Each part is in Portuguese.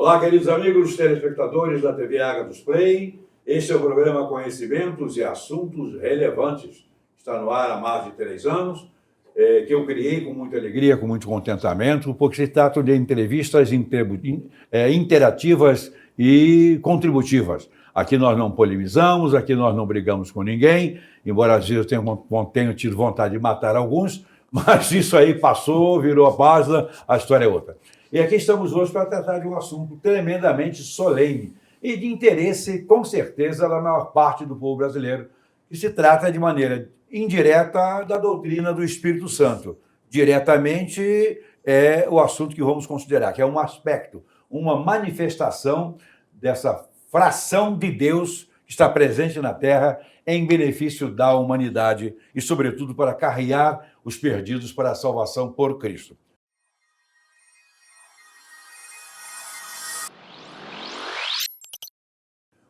Olá, queridos amigos telespectadores da TV Agathos Play. Este é o programa Conhecimentos e Assuntos Relevantes. Está no ar há mais de 3 anos, que eu criei com muita alegria, com muito contentamento, porque se trata de entrevistas interativas e contributivas. Aqui nós não polemizamos, aqui nós não brigamos com ninguém, embora às vezes eu tenha tido vontade de matar alguns, mas isso aí passou, virou a página, a história é outra. E aqui estamos hoje para tratar de um assunto tremendamente solene e de interesse, com certeza, da maior parte do povo brasileiro, que se trata de maneira indireta da doutrina do Espírito Santo. Diretamente é o assunto que vamos considerar, que é um aspecto, uma manifestação dessa fração de Deus que está presente na Terra em benefício da humanidade e, sobretudo, para carregar os perdidos para a salvação por Cristo.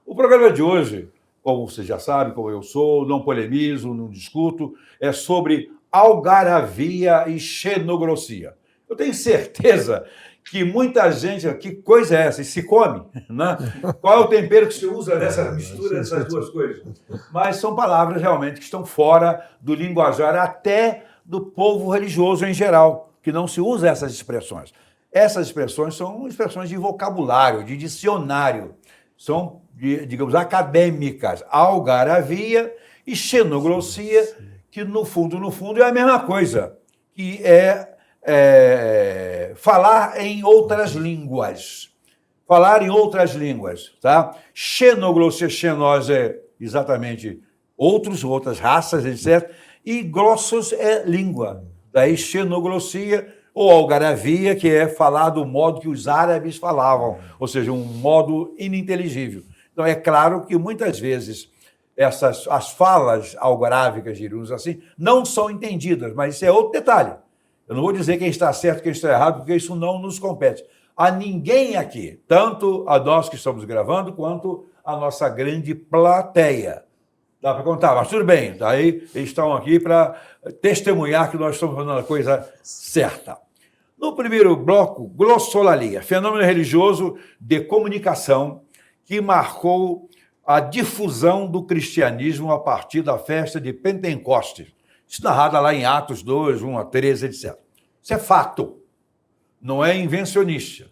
O programa de hoje, como você já sabe, como eu sou, não polemizo, não discuto, é sobre algaravia e xenogrossia. Eu tenho certeza que muita gente, que coisa é essa? E se come, né? Qual é o tempero que se usa nessa mistura dessas duas coisas? Mas são palavras realmente que estão fora do linguajar até do povo religioso em geral, que não se usa essas expressões. Essas expressões são expressões de vocabulário, de dicionário, são, digamos, acadêmicas, algaravia e xenogrossia, que no fundo é a mesma coisa, que é falar em outras línguas. Falar em outras línguas, tá? Xenoglossia, xenós é exatamente outras raças, etc. E glossos é língua. Daí xenoglossia ou algaravia, que é falar do modo que os árabes falavam, ou seja, um modo ininteligível. Então, é claro que muitas vezes as falas algarávicas, diríamos assim, não são entendidas, mas isso é outro detalhe. Eu não vou dizer quem está certo, quem está errado, porque isso não nos compete. A ninguém aqui, tanto a nós que estamos gravando, quanto a nossa grande plateia. Dá para contar, mas tudo bem. Daí eles estão aqui para testemunhar que nós estamos fazendo a coisa certa. No primeiro bloco, glossolalia, fenômeno religioso de comunicação que marcou a difusão do cristianismo a partir da festa de Pentecostes. Isso narrado lá em Atos 2, 1 a 13, etc. Isso é fato, não é invencionista.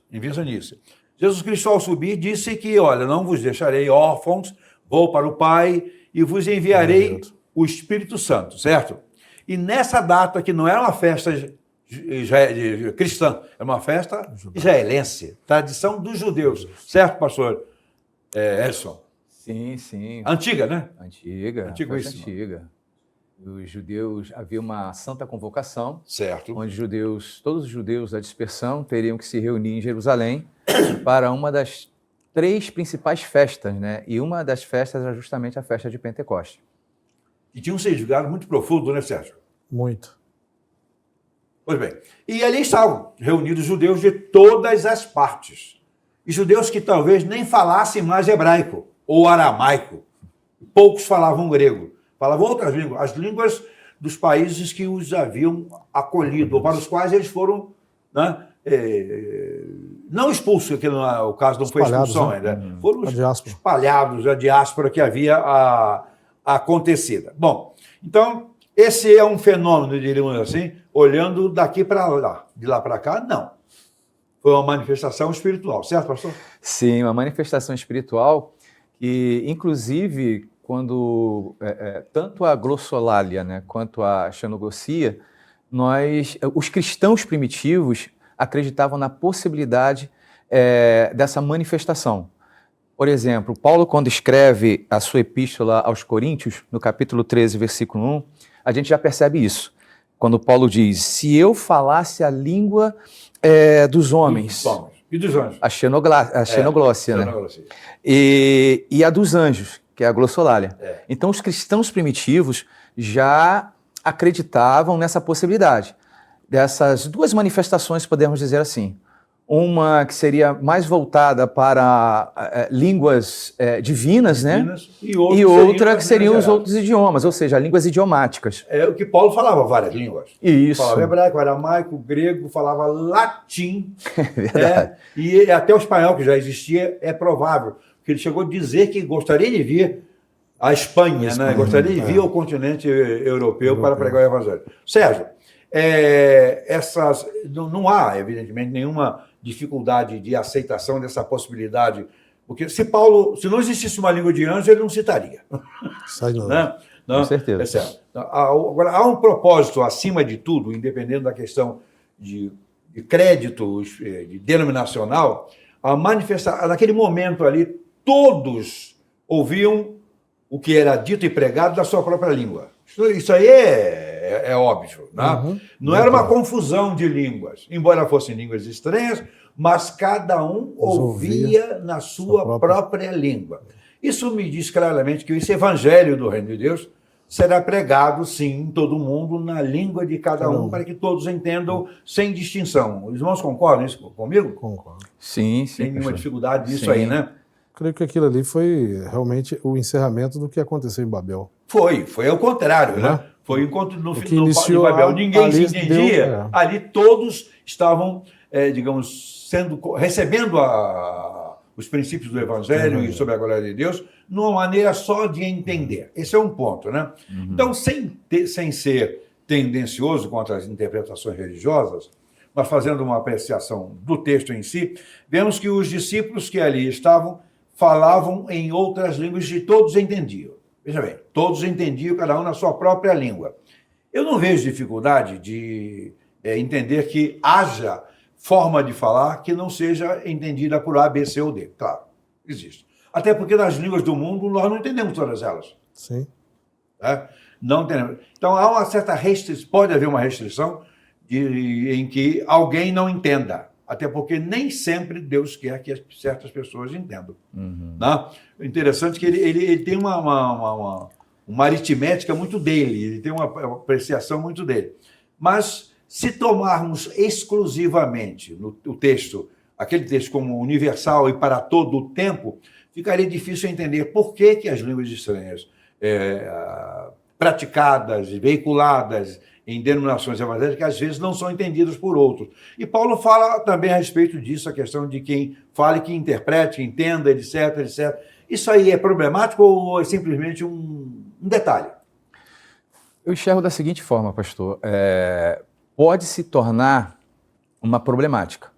Jesus Cristo, ao subir, disse que, olha, não vos deixarei órfãos, vou para o Pai e vos enviarei o Espírito Santo, certo? E nessa data, que não é uma festa cristã, é uma festa israelense, tradição dos judeus, certo, pastor Edson? Sim. Antiga, né? Antiga. Os judeus, havia uma santa convocação, certo, onde todos os judeus da dispersão teriam que se reunir em Jerusalém para uma das 3 principais festas, né? E uma das festas era justamente a festa de Pentecostes. E tinha um significado muito profundo, né, Sérgio? Muito. Pois bem, e ali estavam reunidos judeus de todas as partes. E judeus que talvez nem falassem mais hebraico ou aramaico. Poucos falavam grego. Falavam outras línguas, as línguas dos países que os haviam acolhido, ou para os quais eles foram, né, não expulsos, que não é o caso, não foi expulsão ainda, né? Foram espalhados, a diáspora que havia acontecida. Bom, então, esse é um fenômeno, diríamos assim, olhando daqui para lá. De lá para cá, não. Foi uma manifestação espiritual, certo, pastor? Sim, uma manifestação espiritual que, inclusive, quando tanto a glossolalia, né, quanto a xenoglossia, os cristãos primitivos acreditavam na possibilidade dessa manifestação. Por exemplo, Paulo, quando escreve a sua epístola aos Coríntios, no capítulo 13, versículo 1, a gente já percebe isso. Quando Paulo diz, se eu falasse a língua dos homens... E dos anjos. A xenoglossia, né? E a dos anjos, que é a glossolalia. Então, os cristãos primitivos já acreditavam nessa possibilidade. Dessas 2 manifestações, podemos dizer assim. uma que seria mais voltada para línguas divinas, né? E outra que seriam os outros idiomas, ou seja, línguas idiomáticas. É o que Paulo falava várias línguas. Isso. Falava hebraico, aramaico, grego, falava latim. Verdade. E até o espanhol, que já existia, é provável. Porque ele chegou a dizer que gostaria de vir à Espanha, né? Gostaria de vir ao continente europeu para pregar o evangelho. Sérgio, não há, evidentemente, nenhuma dificuldade de aceitação dessa possibilidade, porque se não existisse uma língua de anjos, ele não citaria. Sai não. Né? Não, com certeza. É certo. Agora, há um propósito, acima de tudo, independente da questão de crédito de denominacional, a manifestar, naquele momento ali, todos ouviam o que era dito e pregado da sua própria língua. Isso aí é óbvio. Né? Não era uma confusão de línguas, embora fossem línguas estranhas, mas cada um ouvia na sua própria língua. Isso me diz claramente que esse evangelho do Reino de Deus será pregado, sim, em todo mundo, na língua de cada um, para que todos entendam sem distinção. Os irmãos concordam isso comigo? Concordo. Sim. Tem nenhuma dificuldade disso Sim. aí, né? Creio que aquilo ali foi realmente o encerramento do que aconteceu em Babel. Foi ao contrário, né? Foi enquanto no iniciou de Babel ninguém se ali entendia, ali todos estavam, digamos, recebendo os princípios do Evangelho e sobre a glória de Deus, numa maneira só de entender. Esse é um ponto, né? Então, sem ser tendencioso contra as interpretações religiosas, mas fazendo uma apreciação do texto em si, vemos que os discípulos que ali estavam falavam em outras línguas e todos entendiam. Veja bem, todos entendiam, cada um na sua própria língua. Eu não vejo dificuldade de entender que haja forma de falar que não seja entendida por A, B, C ou D. Claro, existe. Até porque nas línguas do mundo nós não entendemos todas elas. Sim. Né? Não entendemos. Então há uma certa restrição, pode haver uma restrição em que alguém não entenda. Até porque nem sempre Deus quer que certas pessoas entendam. Né? Interessante que ele tem uma aritmética muito dele, ele tem uma apreciação muito dele. Mas se tomarmos exclusivamente o texto, aquele texto como universal e para todo o tempo, ficaria difícil entender por que as línguas estranhas praticadas e veiculadas em denominações evangélicas, às vezes não são entendidas por outros. E Paulo fala também a respeito disso, a questão de quem fale, que interprete, entenda, etc, etc. Isso aí é problemático ou é simplesmente um detalhe? Eu enxergo da seguinte forma, pastor. Pode se tornar uma problemática,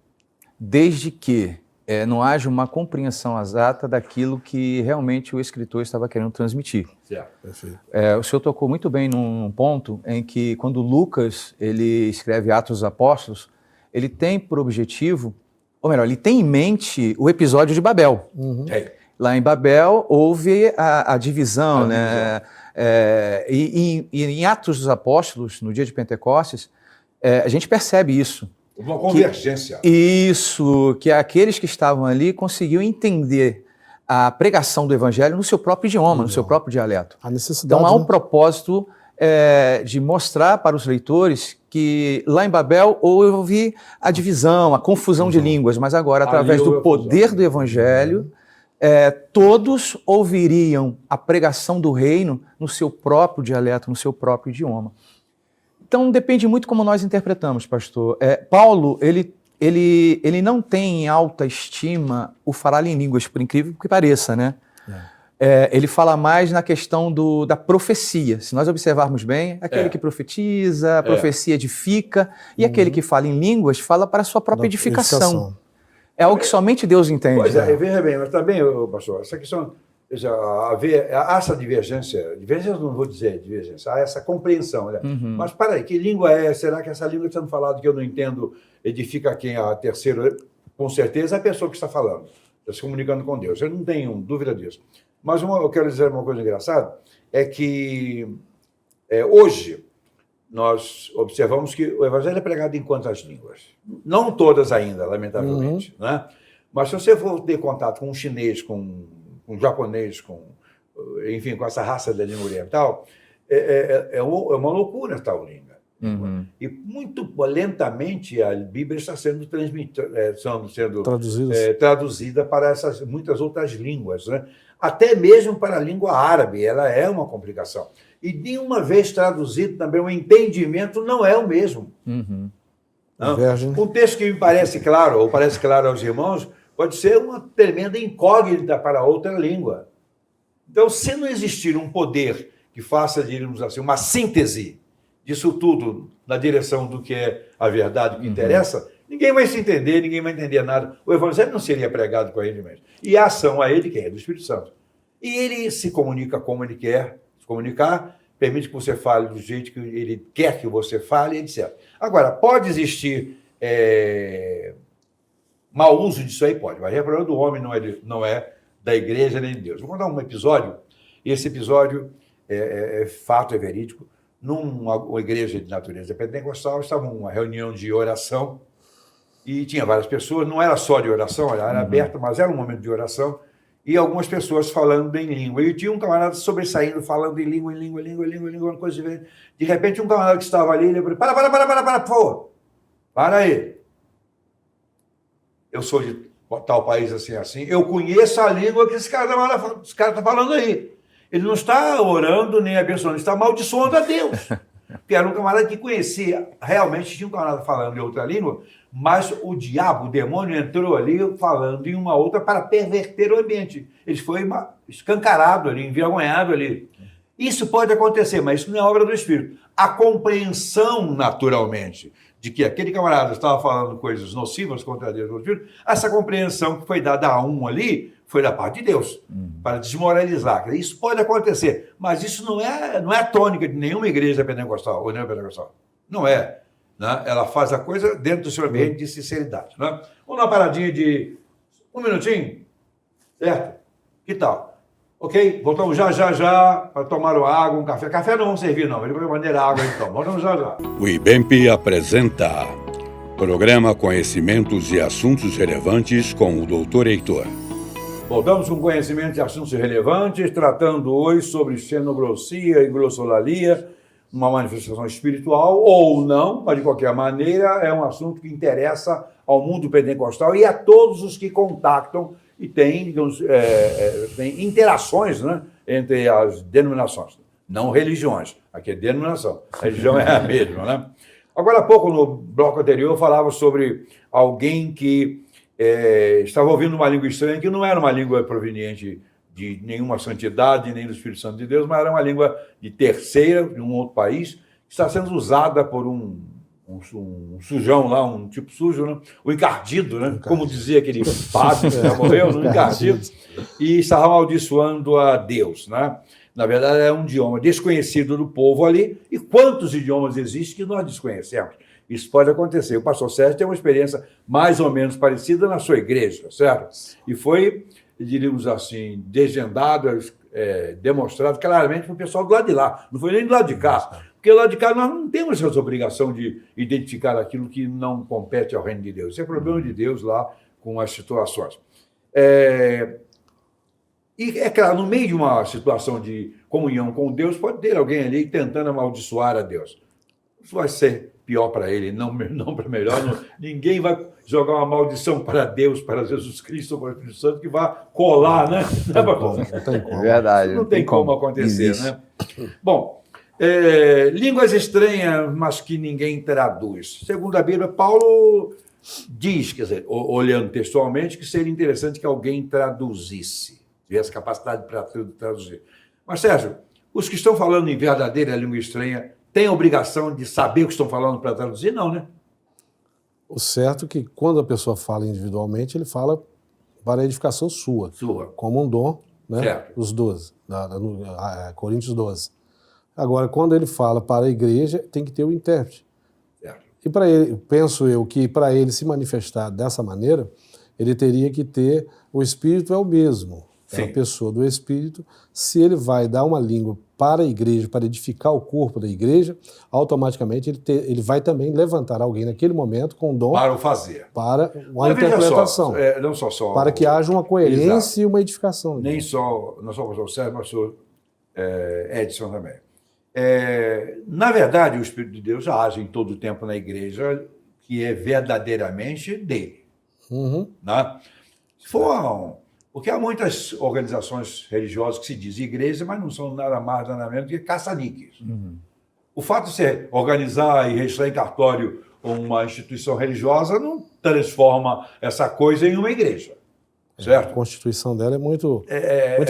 desde que não haja uma compreensão exata daquilo que realmente o escritor estava querendo transmitir. Perfeito. O senhor tocou muito bem num ponto em que, quando Lucas ele escreve Atos dos Apóstolos, ele tem por objetivo, ou melhor, ele tem em mente o episódio de Babel. Lá em Babel houve a divisão, né? E em Atos dos Apóstolos, no dia de Pentecostes, a gente percebe isso. Uma convergência. Que aqueles que estavam ali conseguiam entender a pregação do evangelho no seu próprio idioma, no seu próprio dialeto. A necessidade, então há um propósito de mostrar para os leitores que lá em Babel houve a divisão, a confusão de línguas, mas agora, através do poder do evangelho, todos ouviriam a pregação do reino no seu próprio dialeto, no seu próprio idioma. Então, depende muito como nós interpretamos, pastor. Paulo, ele não tem em alta estima o falar em línguas, por incrível que pareça, né? Ele fala mais na questão da profecia. Se nós observarmos bem, aquele que profetiza, a profecia edifica, e aquele que fala em línguas fala para a sua própria edificação. É algo que somente Deus entende. Pois veja bem, mas também, pastor, essa questão... Há essa divergência não vou dizer divergência, há essa compreensão. Né? Mas, para aí, que língua é? Será que essa língua que está falando que eu não entendo edifica quem? A terceira, com certeza, é a pessoa que está falando, está se comunicando com Deus. Eu não tenho dúvida disso. Mas eu quero dizer uma coisa engraçada, é que hoje nós observamos que o evangelho é pregado em quantas línguas? Não todas ainda, lamentavelmente. Né? Mas se você for ter contato com um chinês, com um japonês, enfim, com essa raça da língua oriental, é uma loucura tal língua. Uhum. E muito lentamente a Bíblia está sendo Traduzidos. traduzida para essas muitas outras línguas, né? Até mesmo para a língua árabe, ela é uma complicação. E de uma vez traduzido também, o entendimento não é o mesmo. Uhum. Não? Divergem. Um texto que me parece claro, ou parece claro aos irmãos, pode ser uma tremenda incógnita para outra língua. Então, se não existir um poder que faça, diríamos assim, uma síntese disso tudo na direção do que é a verdade, o que interessa, ninguém vai se entender, ninguém vai entender nada. O evangelho não seria pregado corretamente. E a ação a ele, quem é? Do Espírito Santo. E ele se comunica como ele quer se comunicar, permite que você fale do jeito que ele quer que você fale, etc. Agora, pode existir mau uso disso aí? Pode, mas o problema do homem não é da igreja nem de Deus. Vou contar um episódio, e esse episódio é fato, é verídico. Numa igreja de natureza pentecostal, estava uma reunião de oração, e tinha várias pessoas, não era só de oração, era aberto, mas era um momento de oração, e algumas pessoas falando em língua. E tinha um camarada sobressaindo, falando em língua, uma coisa diferente. De repente, um camarada que estava ali, ele falou, para, por favor. Para aí. Eu sou de tal país assim, eu conheço a língua que esse cara está falando aí. Ele não está orando nem abençoando, ele está amaldiçoando a Deus. Porque era um camarada que conhecia, realmente tinha um camarada falando em outra língua, mas o diabo, o demônio, entrou ali falando em uma outra para perverter o ambiente. Ele foi escancarado ali, envergonhado ali. Isso pode acontecer, mas isso não é obra do Espírito. A compreensão, naturalmente, de que aquele camarada estava falando coisas nocivas contra Deus, essa compreensão que foi dada a um ali, foi da parte de Deus, para desmoralizar. Isso pode acontecer, mas isso não é a tônica de nenhuma igreja pentecostal ou neopentecostal. Não é. Né? Ela faz a coisa dentro do seu ambiente de sinceridade. Né? Vamos dar uma paradinha de um minutinho, certo? Que tal? Ok? Voltamos já para tomar água, um café. Café não vamos servir, não. Ele vai mandar água, então. Voltamos já. O IBEMP apresenta Programa Conhecimentos e Assuntos Relevantes com o Dr. Heitor. Voltamos com conhecimento de assuntos relevantes, tratando hoje sobre xenoglossia e glossolalia, uma manifestação espiritual ou não, mas de qualquer maneira é um assunto que interessa ao mundo pentecostal e a todos os que contactam e têm, digamos, tem interações, né, entre as denominações, não religiões. Aqui é denominação, a religião é a mesma, né? Agora há pouco, no bloco anterior, eu falava sobre alguém que estava ouvindo uma língua estranha que não era uma língua proveniente de nenhuma santidade, nem do Espírito Santo de Deus, mas era uma língua de terceira, de um outro país, que está sendo usada por um sujão lá, um tipo sujo, né? O encardido, né? Como dizia aquele padre que já morreu, o encardido, e estava amaldiçoando a Deus, né? Na verdade, é um idioma desconhecido do povo ali, e quantos idiomas existem que nós desconhecemos? Isso pode acontecer. O pastor Sérgio tem uma experiência mais ou menos parecida na sua igreja, certo? E foi, diríamos assim, desvendado, demonstrado claramente para o pessoal do lado de lá. Não foi nem do lado de cá. Porque do lado de cá nós não temos essa obrigação de identificar aquilo que não compete ao reino de Deus. Isso é problema de Deus lá com as situações. E, é claro, no meio de uma situação de comunhão com Deus, pode ter alguém ali tentando amaldiçoar a Deus. Isso vai ser pior para ele, não para melhor. Ninguém vai jogar uma maldição para Deus, para Jesus Cristo, para o Espírito Santo, que vai colar, né? Não tem como. Verdade. Não tem como acontecer, Existe. né? Bom, línguas estranhas, mas que ninguém traduz. Segundo a Bíblia, Paulo diz, quer dizer, olhando textualmente, que seria interessante que alguém traduzisse, tivesse capacidade para traduzir. Mas, Sérgio, os que estão falando em verdadeira língua estranha têm a obrigação de saber o que estão falando para traduzir? Não, né? O certo é que quando a pessoa fala individualmente, ele fala para a edificação sua, como um dom, né? Certo. Os 12, Coríntios 12. Agora, quando ele fala para a igreja, tem que ter o intérprete. Certo. E para ele, penso eu que para ele se manifestar dessa maneira, ele teria que ter, o Espírito é o mesmo, é a pessoa do Espírito. Se ele vai dar uma língua para a igreja, para edificar o corpo da igreja, automaticamente ele vai também levantar alguém naquele momento com dom Para o fazer. para uma Mas veja interpretação, não só para que haja uma coerência Exato. e uma edificação. Nem só, não só o pastor Sérgio, mas o pastor Edson também. Na verdade, o Espírito de Deus age em todo o tempo na igreja, que é verdadeiramente dele. Uhum. Né? Porque há muitas organizações religiosas que se dizem igreja, mas não são nada mais, nada menos que caça-níqueis. O fato de você organizar e registrar em cartório uma instituição religiosa não transforma essa coisa em uma igreja, A certo? constituição dela é muito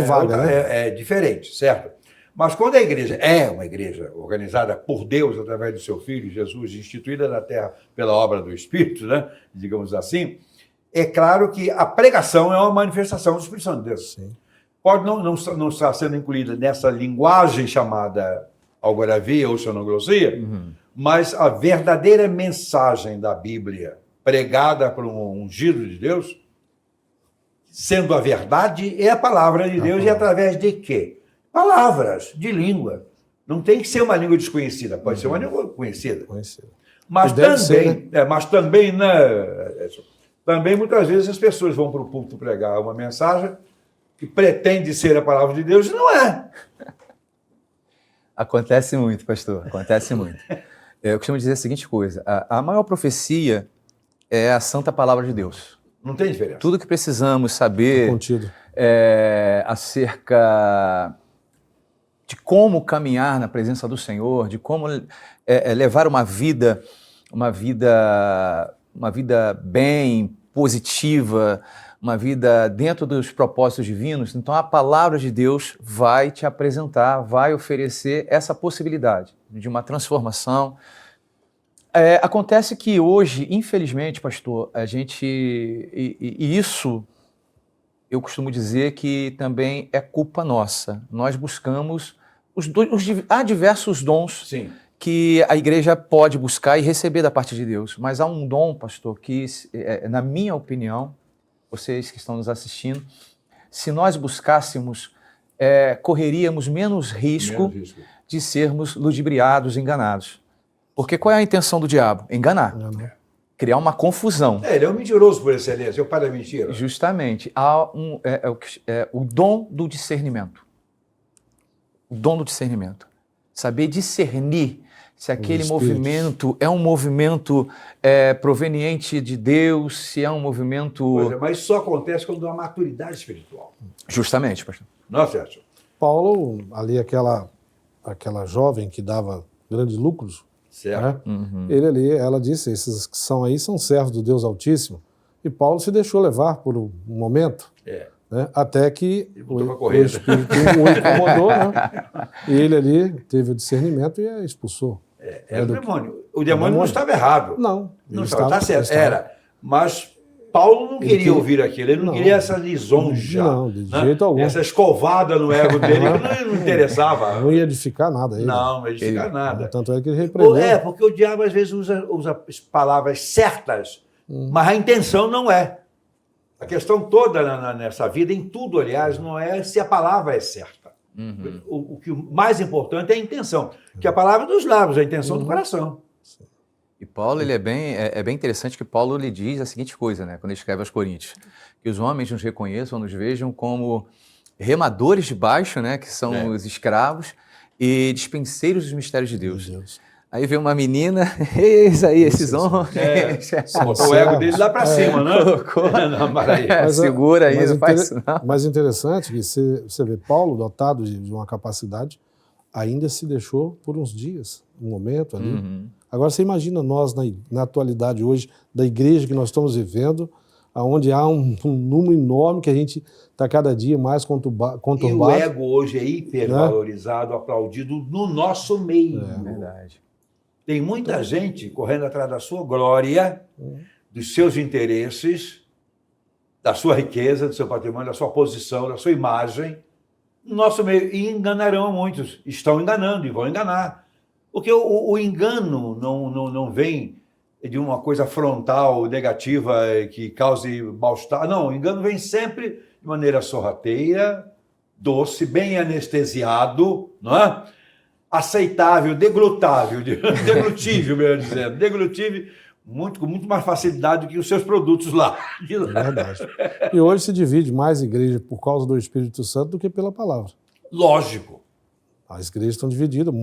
vaga, né? É diferente, certo? Mas quando a igreja é uma igreja organizada por Deus através do seu Filho, Jesus, instituída na terra pela obra do Espírito, né? Digamos assim, é claro que a pregação é uma manifestação do Espírito Santo de Deus. Sim. Pode não estar sendo incluída nessa linguagem chamada algoravia ou xenoglossia, mas a verdadeira mensagem da Bíblia pregada por um ungido de Deus, sendo a verdade, é a palavra de Deus. E através de quê? Palavras de língua. Não tem que ser uma língua desconhecida, pode ser uma língua conhecida. Mas também, também muitas vezes as pessoas vão para o púlpito pregar uma mensagem que pretende ser a palavra de Deus e não é. Acontece muito, pastor, acontece muito. Eu costumo dizer a seguinte coisa, a maior profecia é a santa palavra de Deus. Não tem diferença. Tudo que precisamos saber Contido. acerca de como caminhar na presença do Senhor, de como levar uma vida bem, positiva, uma vida dentro dos propósitos divinos. Então a palavra de Deus vai te apresentar, vai oferecer essa possibilidade de uma transformação. Acontece que hoje, infelizmente, pastor, a gente, e isso eu costumo dizer que também é culpa nossa. Nós buscamos há diversos dons. Sim. Que a igreja pode buscar e receber da parte de Deus. Mas há um dom, pastor, que, na minha opinião, vocês que estão nos assistindo, se nós buscássemos, correríamos menos risco de sermos ludibriados, enganados. Porque qual é a intenção do diabo? Enganar. Criar uma confusão. Ele é um mentiroso por excelência, é o pai da mentira. Justamente. Há o dom do discernimento. O dom do discernimento. Saber discernir se aquele movimento é um movimento proveniente de Deus, se é um movimento... Mas isso só acontece quando há maturidade espiritual. Justamente, pastor. Não é certo? Paulo, ali aquela jovem que dava grandes lucros, certo. Né? Ela disse, esses que são aí são servos do Deus Altíssimo. E Paulo se deixou levar por um momento. Né? Até que o Espírito o incomodou, né? E ele ali teve o discernimento e a expulsou. Era o demônio. O demônio não estava errado. Não estava certo. Era. Mas Paulo não queria ouvir aquilo. Ele não queria essa lisonja. Não, de jeito algum. Essa escovada no ego dele que não interessava. Não ia edificar nada. Ele. Não ia edificar nada. Tanto é que ele repreendeu. Porque o diabo às vezes usa as palavras certas, mas a intenção não é. A questão toda nessa vida, em tudo, aliás, não é se a palavra é certa. O que mais importante é a intenção. Que a palavra dos lábios, a intenção do coração. E Paulo, ele é bem interessante que Paulo lhe diz a seguinte coisa, né, quando ele escreve aos Coríntios, que os homens nos reconheçam, nos vejam como remadores de baixo, né, que são os escravos, e dispenseiros dos mistérios de Deus. Aí vem uma menina, eis aí esses homens. Botou o ego dele lá para cima, né? Colocou. Segura aí, não faz isso não. Mas interessante que você vê Paulo, dotado de uma capacidade, ainda se deixou por uns dias, um momento ali. Agora você imagina nós, na atualidade hoje, da igreja que nós estamos vivendo, onde há um número enorme que a gente está cada dia mais conturbado. E o ego hoje é hipervalorizado, aplaudido no nosso meio. Verdade. Tem muita gente correndo atrás da sua glória, dos seus interesses, da sua riqueza, do seu patrimônio, da sua posição, da sua imagem, no nosso meio. E enganarão a muitos. Estão enganando e vão enganar. Porque o engano não vem de uma coisa frontal, negativa, que cause mal-estar. Não, o engano vem sempre de maneira sorrateira, doce, bem anestesiado, não é? Aceitável, deglutível, melhor dizendo, deglutível, com muito mais facilidade do que os seus produtos lá. É verdade. E hoje se divide mais igreja por causa do Espírito Santo do que pela palavra. Lógico. As igrejas estão divididas.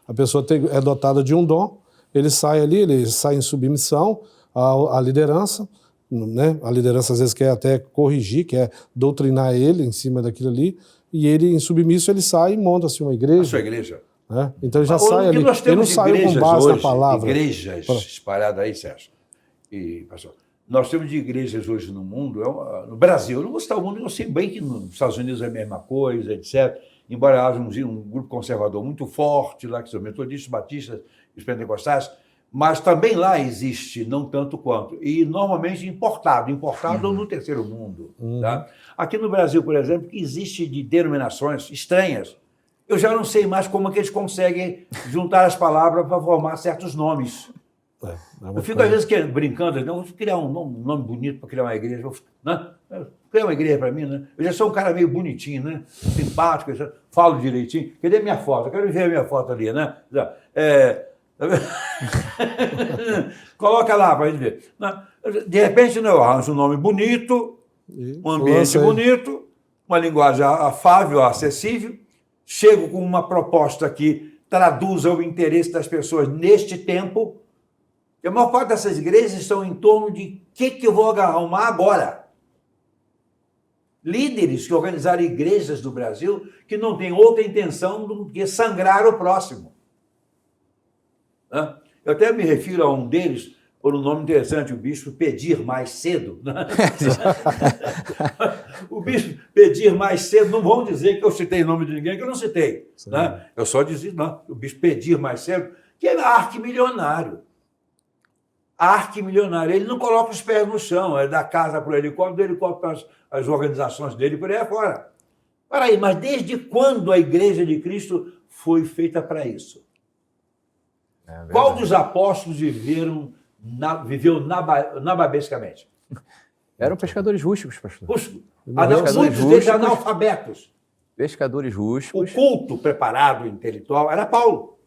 A pessoa é dotada de um dom, ele sai ali, ele sai em submissão à liderança, né? A liderança às vezes quer até corrigir, quer doutrinar ele em cima daquilo ali, e ele, em submisso, ele sai e monta-se uma igreja. A sua igreja. Né? Então ele já sai ali. Nós Ele temos não saiu com base hoje, na palavra. igrejas espalhadas aí, Sérgio. E, pastor, nós temos de igrejas hoje no mundo, no Brasil, eu não vou citar o mundo, eu sei bem que nos Estados Unidos é a mesma coisa, etc. Embora haja um grupo conservador muito forte lá, que são metodistas, batistas, os pentecostais, mas também lá existe, não tanto quanto, e normalmente importado no terceiro mundo. Tá? Aqui no Brasil, por exemplo, que existe de denominações estranhas, eu já não sei mais como é que eles conseguem juntar as palavras para formar certos nomes. Eu fico às vezes brincando, não, vou criar um nome bonito para criar uma igreja, né? Criar uma igreja para mim, né? Eu já sou um cara meio bonitinho, né? Simpático, falo direitinho. Cadê minha foto? Eu quero ver a minha foto ali, né? Coloca lá para a gente ver. De repente, eu arranjo um nome bonito, um ambiente bonito, uma linguagem afável, acessível, chego com uma proposta que traduza o interesse das pessoas neste tempo. E a maior parte dessas igrejas estão em torno de que eu vou arrumar agora. Líderes que organizaram igrejas do Brasil que não têm outra intenção do que sangrar o próximo. Eu até me refiro a um deles por um nome interessante, o bispo Pedir Mais Cedo. O bispo Pedir Mais Cedo, não vão dizer que eu citei o nome de ninguém, que eu não citei. Né? Eu só dizia, não, o bispo Pedir Mais Cedo, que é arquimilionário. Arquimilionário. Ele não coloca os pés no chão, é da casa para o helicóptero, do helicóptero para as organizações dele, por aí afora. Peraí, mas desde quando a Igreja de Cristo foi feita para isso? Qual dos apóstolos viveu nababescamente? Eram pescadores rústicos, pastor. Muitos deles analfabetos. Pescadores rústicos. O culto preparado intelectual era Paulo.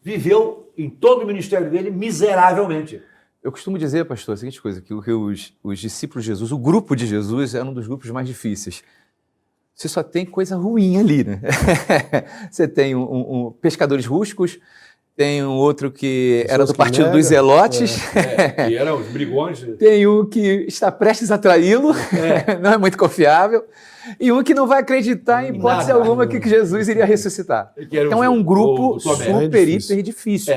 Viveu em todo o ministério dele miseravelmente. Eu costumo dizer, pastor, a seguinte coisa, que os discípulos de Jesus, o grupo de Jesus, era um dos grupos mais difíceis. Você só tem coisa ruim ali, né? Você tem pescadores rústicos, tem um outro que era do partido dos Zelotes. Que eram os brigões. Tem um que está prestes a traí-lo, não é muito confiável. E um que não vai acreditar em hipótese alguma que Jesus iria ressuscitar. Então é um grupo super, hiper difícil.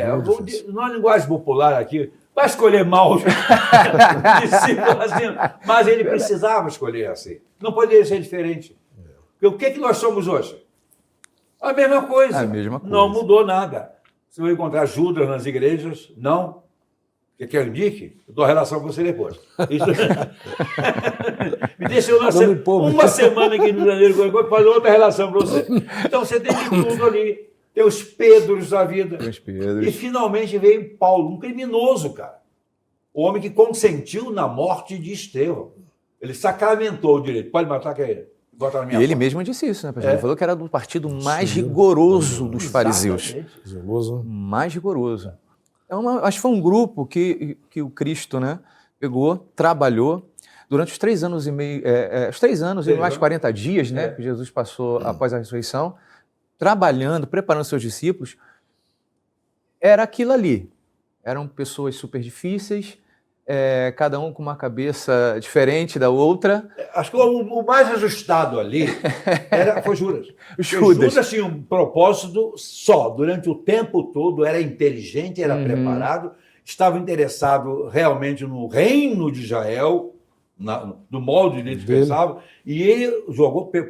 Numa linguagem popular aqui, vai escolher mal os discípulos assim, mas ele precisava escolher assim. Não poderia ser diferente. Porque o que nós somos hoje? A mesma coisa. A mesma coisa. Não mudou nada. Você vai encontrar Judas nas igrejas? Não. Quer que eu indique? Eu dou a relação com você depois. Isso... Me deixa eu uma semana aqui no Rio de Janeiro para fazer outra relação para você. Então você tem de tudo ali. Tem os Pedros da vida. Tem os Pedros. E finalmente veio Paulo, um criminoso, cara. O homem que consentiu na morte de Estevão. Ele sacramentou o direito. Pode matar quem é? E ele mesmo disse isso, né? Ele falou que era do partido mais rigoroso dos fariseus. Mais rigoroso. Então, acho que foi um grupo que o Cristo, né, pegou, trabalhou durante os 3 anos e meio, os 3 anos e mais 40 dias, né, que Jesus passou após a ressurreição, trabalhando, preparando seus discípulos. Era aquilo ali. Eram pessoas super difíceis, cada um com uma cabeça diferente da outra. Acho que o mais ajustado ali foi Judas. Judas tinha um propósito só. Durante o tempo todo era inteligente, era preparado, estava interessado realmente no reino de Israel, do modo de eles pensavam, e ele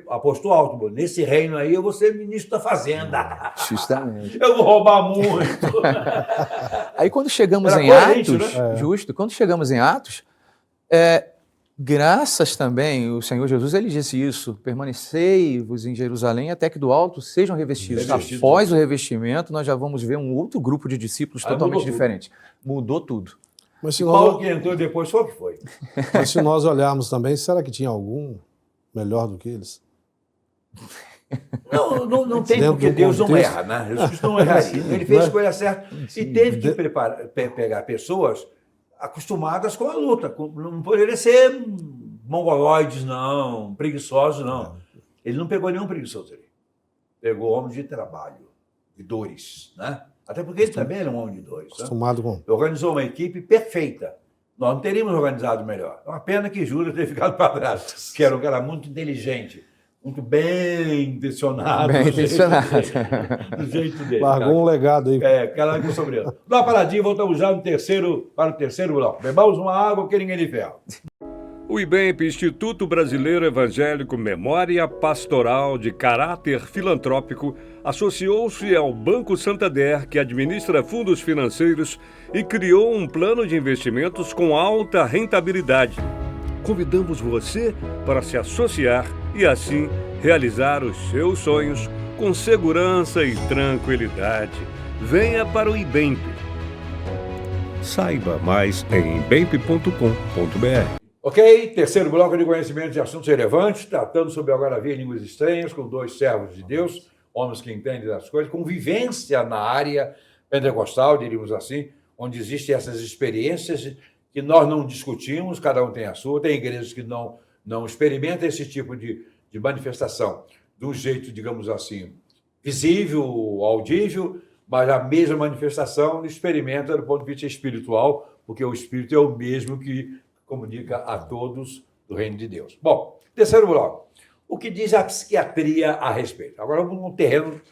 apostou alto. Nesse reino aí eu vou ser ministro da Fazenda. Justamente. Eu vou roubar muito. Aí quando chegamos em Atos, né? Justo, quando chegamos em Atos, graças também, o Senhor Jesus, ele disse isso, permanecei-vos em Jerusalém até que do alto sejam revestidos. Após o revestimento, nós já vamos ver um outro grupo de discípulos totalmente diferente. Mudou tudo. Mas Paulo que entrou depois foi o que foi. Mas se nós olharmos também, será que tinha algum melhor do que eles? Não tem, porque Deus não erra, né? Jesus não erraria. Ele fez a escolha certa e teve que pegar pessoas acostumadas com a luta. Não poderia ser mongoloides, não, preguiçosos, não. Ele não pegou nenhum preguiçoso ali. pegou homem de trabalho, de dores, né? Até porque ele também era um homem de dores. Né? Acostumado com. Organizou uma equipe perfeita. Nós não teríamos organizado melhor. É uma pena que Judas tenha ficado para trás, que era um cara muito inteligente, muito bem intencionado. Bem intencionado. Do jeito dele. Largou um legado aí. Aquela que sobre ele. Dá uma paradinha, voltamos já para o terceiro bloco. Bebamos uma água que ninguém lhe ferra. O IBEMP, Instituto Brasileiro Evangélico Memória Pastoral de caráter filantrópico, associou-se ao Banco Santander, que administra fundos financeiros, e criou um plano de investimentos com alta rentabilidade. Convidamos você para se associar e, assim, realizar os seus sonhos com segurança e tranquilidade. Venha para o IBEMP. Saiba mais em ibemp.com.br. Ok, terceiro bloco de conhecimento de assuntos relevantes, tratando sobre agora ver línguas estranhas, com dois servos de Deus, homens que entendem das coisas, com vivência na área pentecostal, diríamos assim, onde existem essas experiências que nós não discutimos, cada um tem a sua, tem igrejas que não experimentam esse tipo de manifestação de um jeito, digamos assim, visível, audível, mas a mesma manifestação experimenta do ponto de vista espiritual, porque o Espírito é o mesmo que comunica a todos do reino de Deus. Bom, terceiro bloco. O que diz a psiquiatria a respeito? Agora vamos num terreno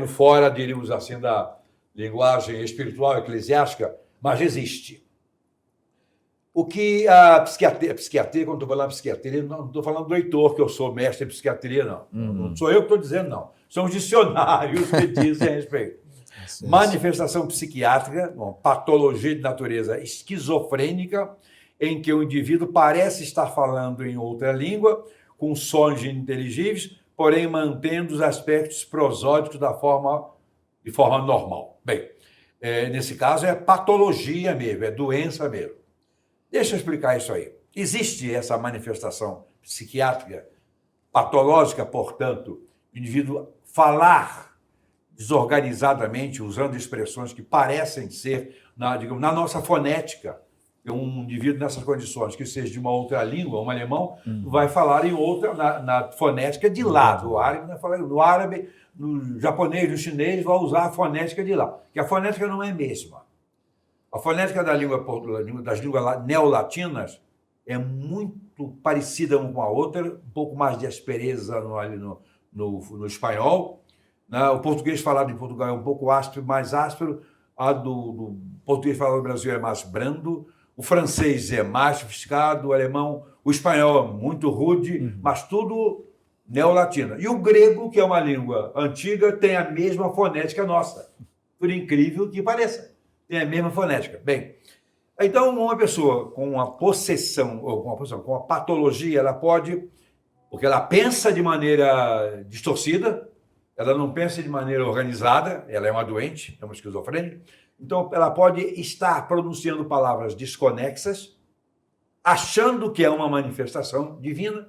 fora, diríamos assim, da linguagem espiritual eclesiástica, mas existe. O que a psiquiatria, quando estou falando psiquiatria, não estou falando do Heitor, que eu sou mestre em psiquiatria, não. Não sou eu que estou dizendo, não. São os dicionários que dizem a respeito. Manifestação psiquiátrica, uma patologia de natureza esquizofrênica, em que o indivíduo parece estar falando em outra língua, com sons ininteligíveis, porém mantendo os aspectos prosódicos de forma normal. Bem, nesse caso é patologia mesmo, é doença mesmo. Deixa eu explicar isso aí. Existe essa manifestação psiquiátrica, patológica, portanto, o indivíduo falar desorganizadamente, usando expressões que parecem ser, na nossa fonética. Um indivíduo nessas condições, que seja de uma outra língua, um alemão, vai falar em outra, na fonética de lá. Do árabe, no japonês, no chinês, vai usar a fonética de lá. Que a fonética não é a mesma. A fonética das línguas neolatinas é muito parecida uma com a outra, um pouco mais de aspereza no espanhol. O português falado em Portugal é um pouco áspero, mais áspero. A do português falado no Brasil é mais brando. O francês é mais sofisticado, o alemão, o espanhol é muito rude, mas tudo neolatina. E o grego, que é uma língua antiga, tem a mesma fonética nossa, por incrível que pareça. Tem a mesma fonética. Bem, então uma pessoa com uma possessão, ou com uma patologia, ela pode, porque ela pensa de maneira distorcida, ela não pensa de maneira organizada, ela é uma doente, é uma esquizofrênica. Então, ela pode estar pronunciando palavras desconexas, achando que é uma manifestação divina,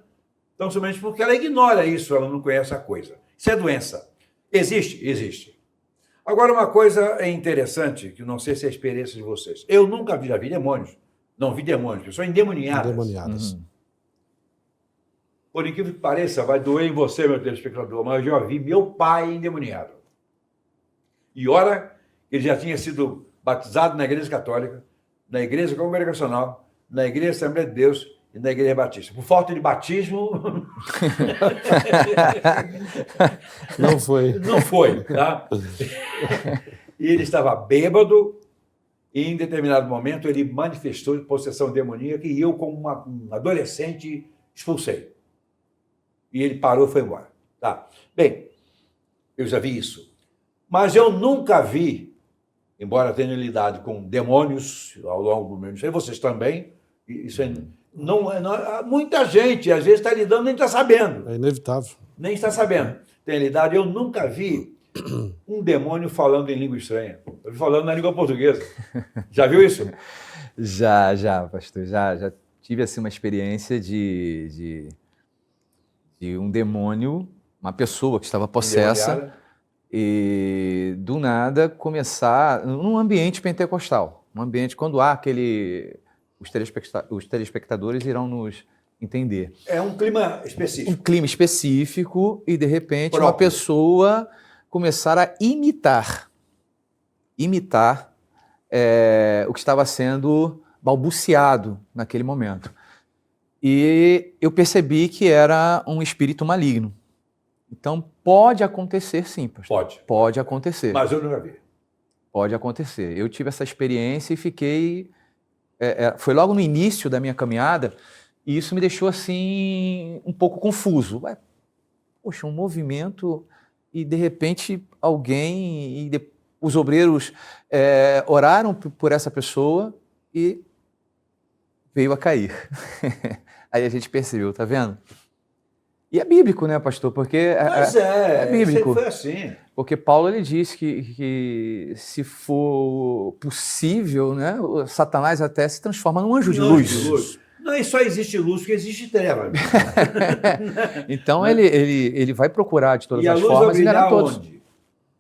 tão somente porque ela ignora isso, ela não conhece a coisa. Isso é doença. Existe? Existe. Agora, uma coisa interessante, que não sei se é a experiência de vocês. Eu nunca já vi demônios. Não vi demônios, pessoas endemoniadas. Por incrível que pareça, vai doer em você, meu telespectador, mas eu já vi meu pai endemoniado. E ora, ele já tinha sido batizado na Igreja Católica, na Igreja Congregacional, na Igreja Assembleia de Deus e na Igreja Batista. Por falta de batismo... Não foi. Não foi, tá? E ele estava bêbado e, em determinado momento, ele manifestou possessão demoníaca e eu, como um adolescente, expulsei. E ele parou e foi embora. Tá? Bem, eu já vi isso. Mas eu nunca vi, embora tenha lidado com demônios ao longo do meu ministério, vocês também, isso muita gente, às vezes, está lidando e nem está sabendo. É inevitável. Nem está sabendo. Tem lidado. Eu nunca vi um demônio falando em língua estranha. Eu vi falando na língua portuguesa. Já viu isso? Já, pastor. Já tive assim, uma experiência de um demônio, uma pessoa que estava possessa, e do nada começar num ambiente pentecostal, um ambiente quando há os telespectadores irão nos entender. É um clima Um específico. clima específico e, de repente, uma Próprio. pessoa começar a imitar o que estava sendo balbuciado naquele momento. E eu percebi que era um espírito maligno. Então, pode acontecer sim, pastor. Pode. Pode acontecer. Mas eu nunca vi. Pode acontecer. Eu tive essa experiência e fiquei... foi logo no início da minha caminhada e isso me deixou assim um pouco confuso. Poxa, um movimento e de repente alguém... os obreiros oraram por essa pessoa e veio a cair. Aí a gente percebeu, tá vendo? E é bíblico, né, pastor? Porque Mas é bíblico. Sempre foi assim. Porque Paulo ele diz que se for possível, né, o Satanás até se transforma num anjo de luz. Não, e só existe luz porque existe treva. Então ele vai procurar de todas E a as luz vai formas brilhar enganar todos. onde?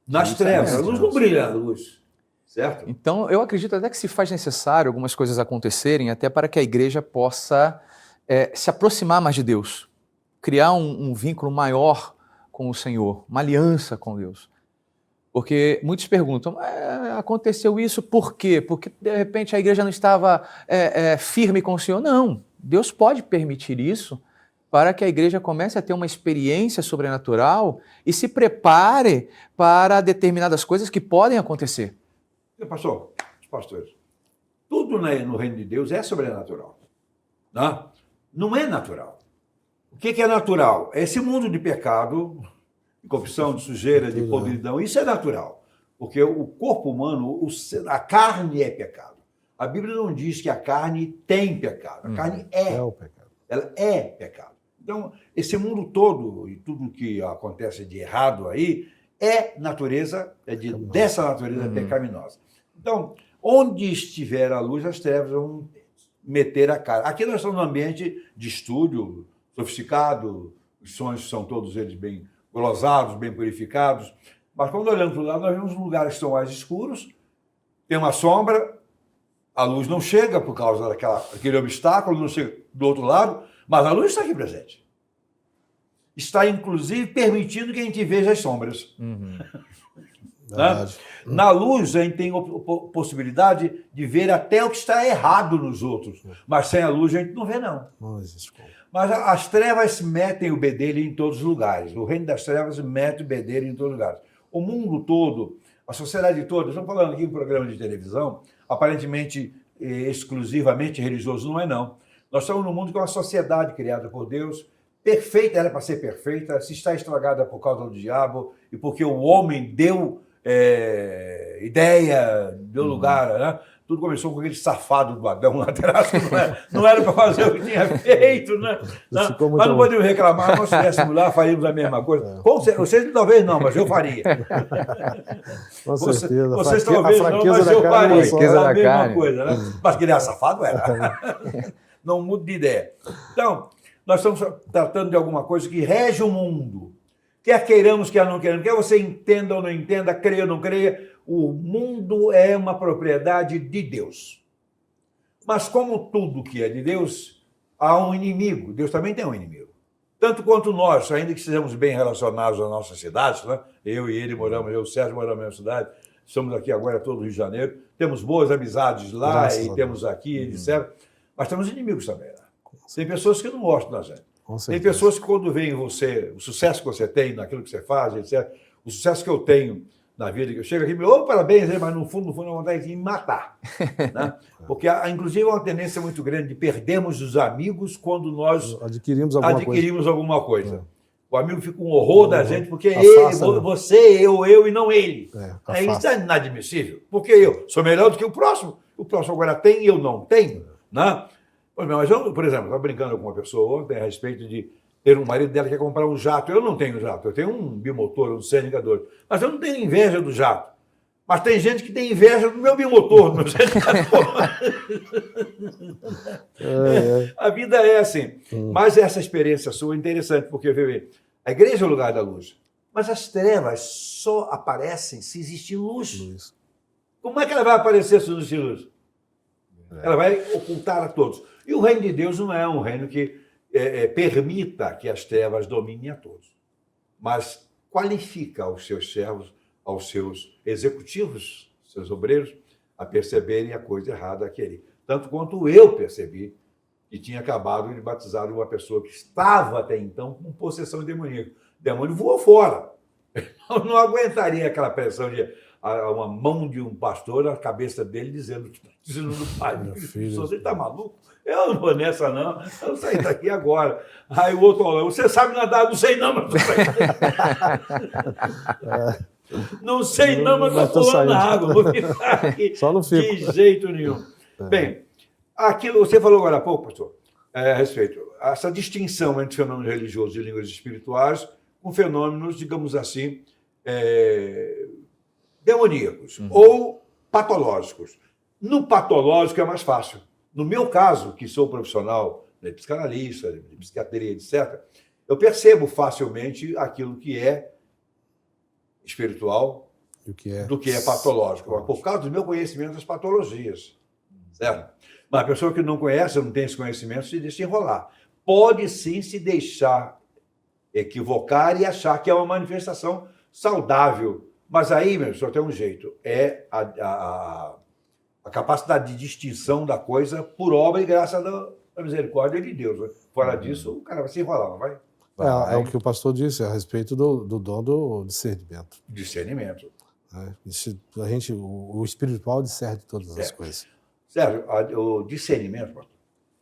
Nas trevas. A luz não brilha na luz. Certo? Então eu acredito até que se faz necessário algumas coisas acontecerem até para que a igreja possa se aproximar mais de Deus. Criar um vínculo maior com o Senhor, uma aliança com Deus. Porque muitos perguntam, aconteceu isso por quê? Porque de repente a igreja não estava firme com o Senhor? Não, Deus pode permitir isso para que a igreja comece a ter uma experiência sobrenatural e se prepare para determinadas coisas que podem acontecer. Pastor, os pastores, tudo no reino de Deus é sobrenatural. Não é natural. O que é natural? Esse mundo de pecado, de corrupção, de sujeira, de podridão, isso é natural. Porque o corpo humano, a carne é pecado. A Bíblia não diz que a carne tem pecado. A carne é o pecado. Ela é pecado. Então, esse mundo todo e tudo que acontece de errado aí é natureza, dessa natureza pecaminosa. Então, onde estiver a luz, as trevas vão meter a cara. Aqui nós estamos num ambiente de estúdio, sofisticado, os sons são todos eles bem glosados, bem purificados, mas quando olhamos para o lado, nós vemos lugares que são mais escuros, tem uma sombra, a luz não chega por causa daquele obstáculo, não chega do outro lado, mas a luz está aqui presente. Está, inclusive, permitindo que a gente veja as sombras. Na luz, a gente tem a possibilidade de ver até o que está errado nos outros, mas sem a luz a gente não vê, não. Não existe como. Mas as trevas metem o bedelho em todos os lugares. O reino das trevas mete o bedelho em todos os lugares. O mundo todo, a sociedade toda, estamos falando aqui em programa de televisão, aparentemente exclusivamente religioso, não é não. Nós estamos num mundo que é uma sociedade criada por Deus, perfeita, era para ser perfeita, se está estragada por causa do diabo e porque o homem deu ideia, deu lugar, né? Tudo começou com aquele safado do Adão lá atrás, que não era para fazer o que tinha feito, né? Mas não podemos reclamar, nós estivéssemos lá, faríamos a mesma coisa. Vocês talvez não, mas eu faria. Com certeza. Vocês talvez não, mas eu faria. A mesma coisa, né? Mas que ele era safado, era. Não muda de ideia. Então, nós estamos tratando de alguma coisa que rege o mundo. Quer queiramos, quer não queiramos, quer você entenda ou não entenda, creia ou não creia, o mundo é uma propriedade de Deus. Mas como tudo que é de Deus, há um inimigo. Deus também tem um inimigo. Tanto quanto nós, ainda que sejamos bem relacionados às nossas cidades, né? Eu e ele moramos, eu e o Sérgio moramos na mesma cidade, estamos aqui agora todo o Rio de Janeiro, temos boas amizades lá e temos aqui, etc. Mas temos inimigos também. Né? Tem pessoas que não gostam da gente. Tem pessoas que quando veem você, o sucesso que você tem naquilo que você faz, etc., o sucesso que eu tenho na vida, que eu chego aqui e me digo, parabéns, mas no fundo, a vontade de me matar. Né? Porque, inclusive, é uma tendência muito grande de perdermos os amigos quando nós adquirimos alguma coisa. O amigo fica um horror da gente, porque você, eu e não ele. Isso é inadmissível. Porque eu sou melhor do que o próximo agora tem e eu não tenho. Né? Mas eu, por exemplo, estava brincando com uma pessoa ontem a respeito de ter um marido dela que quer comprar um jato. Eu não tenho jato, eu tenho um bimotor, um Seneca 2. Mas eu não tenho inveja do jato. Mas tem gente que tem inveja do meu bimotor, do meu Seneca 2. A vida é assim. Mas essa experiência sua é interessante, porque, a igreja é o lugar da luz. Mas as trevas só aparecem se existir luz. Como é que ela vai aparecer se não existir luz? Ela vai ocultar a todos. E o reino de Deus não é um reino que permita que as trevas dominem a todos, mas qualifica aos seus servos, aos seus executivos, seus obreiros, a perceberem a coisa errada a querer. Tanto quanto eu percebi que tinha acabado de batizar uma pessoa que estava até então com possessão demoníaca. O demônio voou fora. Eu não aguentaria aquela pressão de uma mão de um pastor na cabeça dele dizendo do pai, meu filho, você está maluco? Eu não vou nessa, não. Eu saí daqui agora. Aí o outro falou, você sabe nadar? Não sei não, mas eu saí daqui. Não sei não, mas estou pulando na água. Vou ficar aqui Só não fico. de jeito nenhum. Bem, aquilo você falou agora há pouco, pastor, a respeito, essa distinção entre fenômenos religiosos e línguas espirituais com fenômenos, digamos assim, demoníacos ou patológicos. No patológico é mais fácil. No meu caso, que sou profissional de psicanalista, de psiquiatria, etc., eu percebo facilmente aquilo que é espiritual do que é patológico, por causa do meu conhecimento das patologias. Certo? Mas a pessoa que não conhece, não tem esse conhecimento, se deixa enrolar. Pode sim se deixar equivocar e achar que é uma manifestação saudável. Mas aí, meu, só tem um jeito, é a capacidade de distinção da coisa por obra e graça da misericórdia de Deus. Né? Fora disso, o cara vai se enrolar, não vai? É o que o pastor disse a respeito do dom do discernimento. Discernimento. O espiritual discerne todas as coisas. Sérgio, o discernimento, pastor,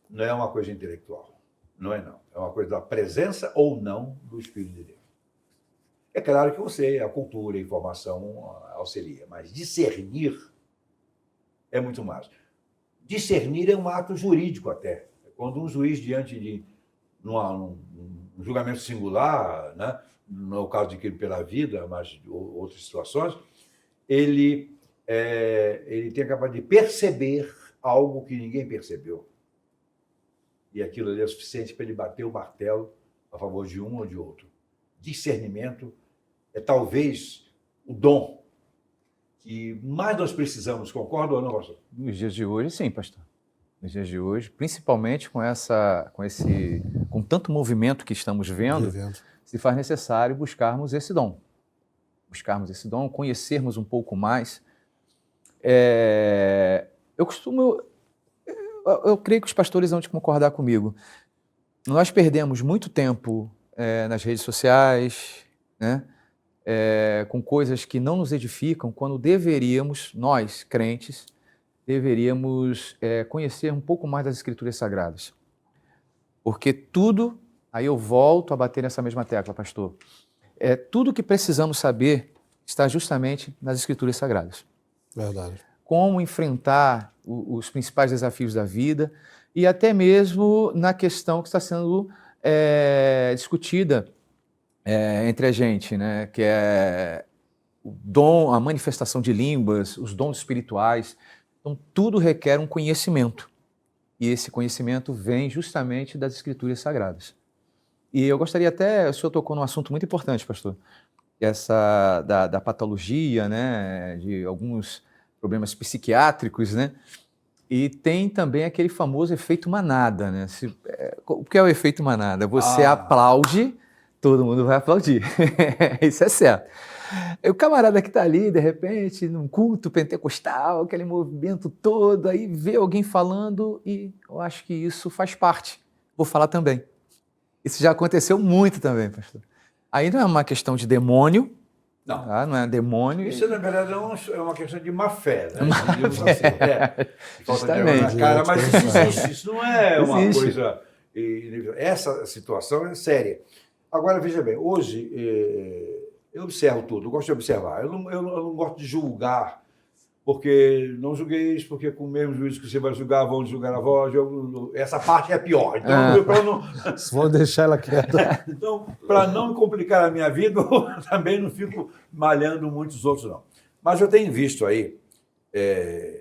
não é uma coisa intelectual. Não é, não. É uma coisa da presença ou não do Espírito de Deus. É claro que a cultura, a informação auxilia, mas discernir é muito mais. Discernir é um ato jurídico até. Quando um juiz, diante de um julgamento singular, né, não é o caso de crime pela vida, mas de outras situações, ele tem a capacidade de perceber algo que ninguém percebeu. E aquilo ali é suficiente para ele bater o martelo a favor de um ou de outro. Discernimento é talvez o dom que mais nós precisamos, concorda ou não, pastor? Nos dias de hoje, sim, pastor. Nos dias de hoje, principalmente com tanto movimento que estamos vendo, se faz necessário buscarmos esse dom. Conhecermos um pouco mais. Eu creio que os pastores vão concordar comigo. Nós perdemos muito tempo nas redes sociais, né? Com coisas que não nos edificam, quando deveríamos, nós, crentes, conhecer um pouco mais das Escrituras Sagradas. Porque tudo, aí eu volto a bater nessa mesma tecla, pastor, tudo que precisamos saber está justamente nas Escrituras Sagradas. Verdade. Como enfrentar os principais desafios da vida e até mesmo na questão que está sendo discutida entre a gente, né? Que é o dom, a manifestação de línguas, os dons espirituais. Então, tudo requer um conhecimento. E esse conhecimento vem justamente das Escrituras Sagradas. E eu gostaria até, o senhor tocou num assunto muito importante, pastor, essa da patologia, né? De alguns problemas psiquiátricos, né? E tem também aquele famoso efeito manada, né? O que é o efeito manada? Você aplaude, todo mundo vai aplaudir. Isso é certo. O camarada que está ali, de repente, num culto pentecostal, aquele movimento todo, aí vê alguém falando e eu acho que isso faz parte. Vou falar também. Isso já aconteceu muito também, pastor. Aí não é uma questão de demônio, não, tá? Não é demônio. Isso, na verdade, é uma questão de má fé, né? Assim, justamente. Na cara, mas isso existe, isso não é uma coisa... Essa situação é séria. Agora, veja bem, hoje eu observo tudo, eu gosto de observar. Eu não gosto de julgar, porque não julgueis, porque com o mesmo juízo que você vai julgar, vão julgar a voz. Essa parte é a pior. Então, para não... Vou deixar ela quieta. Então, para não complicar a minha vida, eu também não fico malhando muitos outros, não. Mas eu tenho visto aí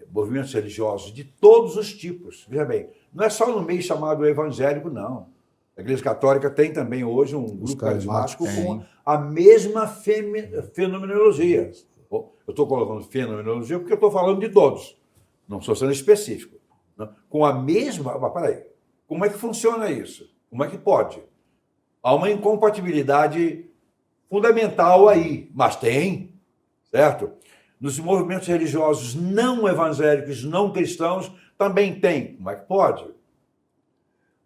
movimentos religiosos de todos os tipos. Veja bem, não é só no meio chamado evangélico, não. A Igreja Católica tem também hoje um grupo carismático com a mesma fenomenologia. Eu estou colocando fenomenologia porque eu estou falando de todos, não estou sendo específico. Né? Com a mesma... Mas peraí, como é que funciona isso? Como é que pode? Há uma incompatibilidade fundamental aí, mas tem, certo? Nos movimentos religiosos não evangélicos, não cristãos, também tem. Como é que pode?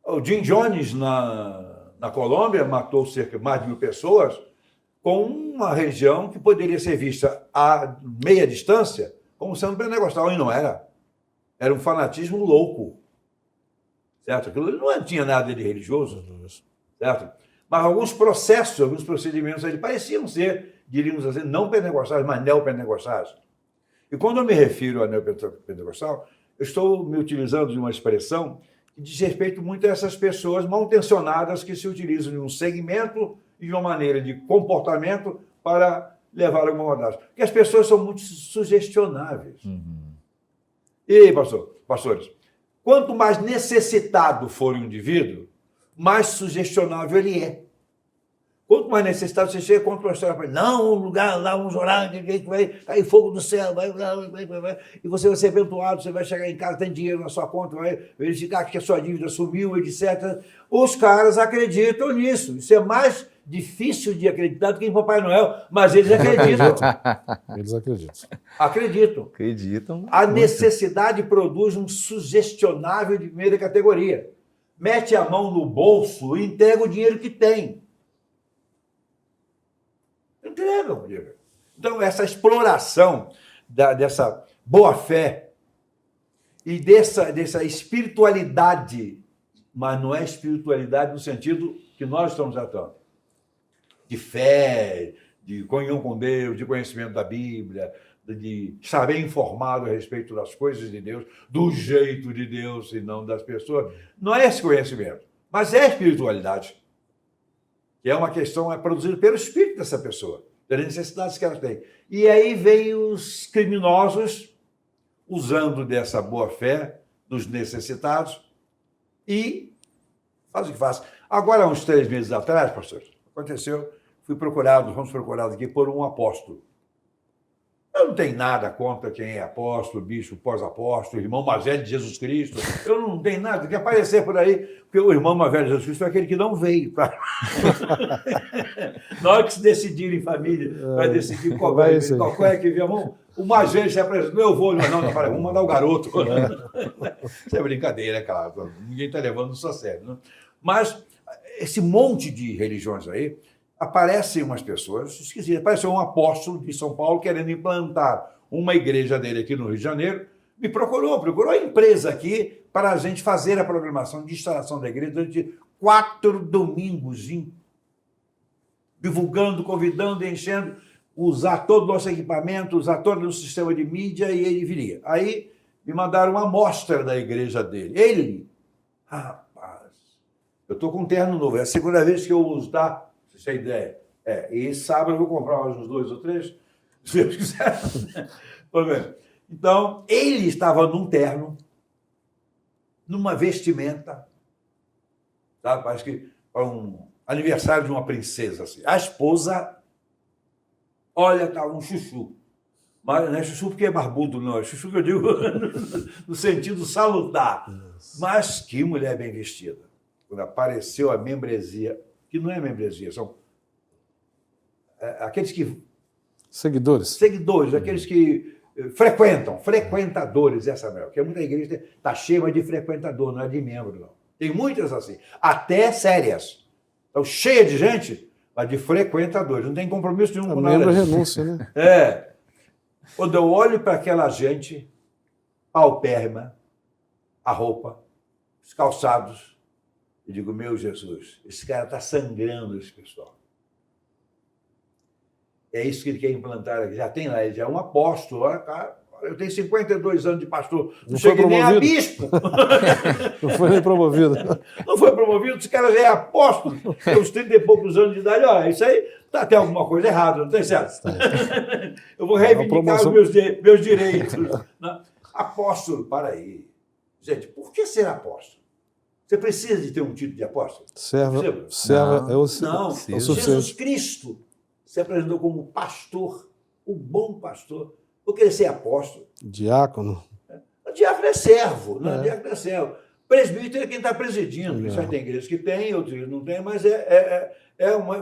O Jim Jones, na Colômbia, matou cerca de mais de 1.000 pessoas com uma religião que poderia ser vista a meia distância como sendo pentecostal, e não era. Era um fanatismo louco, certo? Aquilo não tinha nada de religioso, certo? Mas alguns processos, alguns procedimentos ali pareciam ser, diríamos assim, não pentecostais, mas neopentecostais. E quando eu me refiro a neopentecostal, eu estou me utilizando de uma expressão que diz respeito muito a essas pessoas mal intencionadas que se utilizam de um segmento e de uma maneira de comportamento para levar alguma maldade. Porque as pessoas são muito sugestionáveis. E aí, pastores, quanto mais necessitado for o indivíduo, mais sugestionável ele é. Quanto mais necessitado você chega, contra uma história para ele, não, um lugar lá, vamos orar, vai cair fogo do céu, vai, e você vai ser abençoado, você vai chegar em casa, tem dinheiro na sua conta, vai verificar que a sua dívida sumiu, etc. Os caras acreditam nisso. Isso é mais difícil de acreditar do que em Papai Noel, mas eles acreditam. Eles acreditam. Acreditam. A necessidade produz um sugestionável de primeira categoria. Mete a mão no bolso e entrega o dinheiro que tem. Entrega, meu amigo. Então, essa exploração dessa boa-fé e dessa espiritualidade, mas não é espiritualidade no sentido que nós estamos tratando, de fé, de comunhão com Deus, de conhecimento da Bíblia, de estar bem informado a respeito das coisas de Deus, do jeito de Deus e não das pessoas. Não é esse conhecimento, mas é a espiritualidade, que é uma questão produzida pelo espírito dessa pessoa, pelas necessidades que ela tem. E aí vem os criminosos, usando dessa boa-fé dos necessitados, e faz o que faz. Agora, uns 3 meses atrás, pastor, aconteceu, fomos procurados aqui por um apóstolo. Eu não tenho nada contra quem é apóstolo, bispo, pós-apóstolo, irmão mais velho de Jesus Cristo. Eu não tenho nada que aparecer por aí, porque o irmão mais velho de Jesus Cristo é aquele que não veio. Tá? Na hora que se decidir em família, vai decidir qual é que vier a mão. O mais velho se apresentou, eu vou, não, vamos mandar o garoto. Isso é brincadeira, claro. Ninguém está levando isso a sério. Né? Mas esse monte de religiões aí, aparecem umas pessoas esquisitas. Apareceu um apóstolo de São Paulo querendo implantar uma igreja dele aqui no Rio de Janeiro. Me procurou a empresa aqui para a gente fazer a programação de instalação da igreja durante 4 domingos, divulgando, convidando, enchendo, usar todo o nosso equipamento, usar todo o sistema de mídia, e ele viria. Aí me mandaram uma amostra da igreja dele. Rapaz, eu estou com um terno novo, é a segunda vez que eu uso, tá? Você tem ideia? E sábado eu vou comprar uns 2 ou 3, se Deus quiser. Então, ele estava num terno, numa vestimenta, sabe? Parece que para um aniversário de uma princesa. Assim. A esposa, olha, estava um chuchu. Mas não é chuchu porque é barbudo, não. É chuchu que eu digo no sentido salutar. Mas que mulher bem vestida. Quando apareceu a membresia, que não é membresia, são aqueles que... Seguidores, aqueles que frequentadores, essa mesmo, porque muita igreja está cheia de frequentador, não é de membro, não. Tem muitas assim, até sérias. Estão cheias de gente, mas de frequentadores, não tem compromisso nenhum com nada. Membro renúncia, né? Quando eu olho para aquela gente, paupérrima, a roupa, os calçados, eu digo, meu Jesus, esse cara está sangrando, esse pessoal. É isso que ele quer implantar aqui. Já tem lá, ele já é um apóstolo. Olha, cara, eu tenho 52 anos de pastor, não cheguei nem a bispo. Não foi nem promovido. Não foi promovido, esse cara já é apóstolo. Tem uns 30 e poucos anos de idade. Olha, isso aí tem alguma coisa errada, não tem certo? Eu vou reivindicar os meus direitos. Apóstolo, para aí. Gente, por que ser apóstolo? Você precisa de ter um título de apóstolo? Serva é o suficiente. Jesus Cristo se apresentou como pastor, o bom pastor. Por que ele ser apóstolo? Diácono. O diácono é servo, não, o diácono é servo. Presbítero é quem está presidindo. Isso aí tem igrejas que tem, outras não tem, mas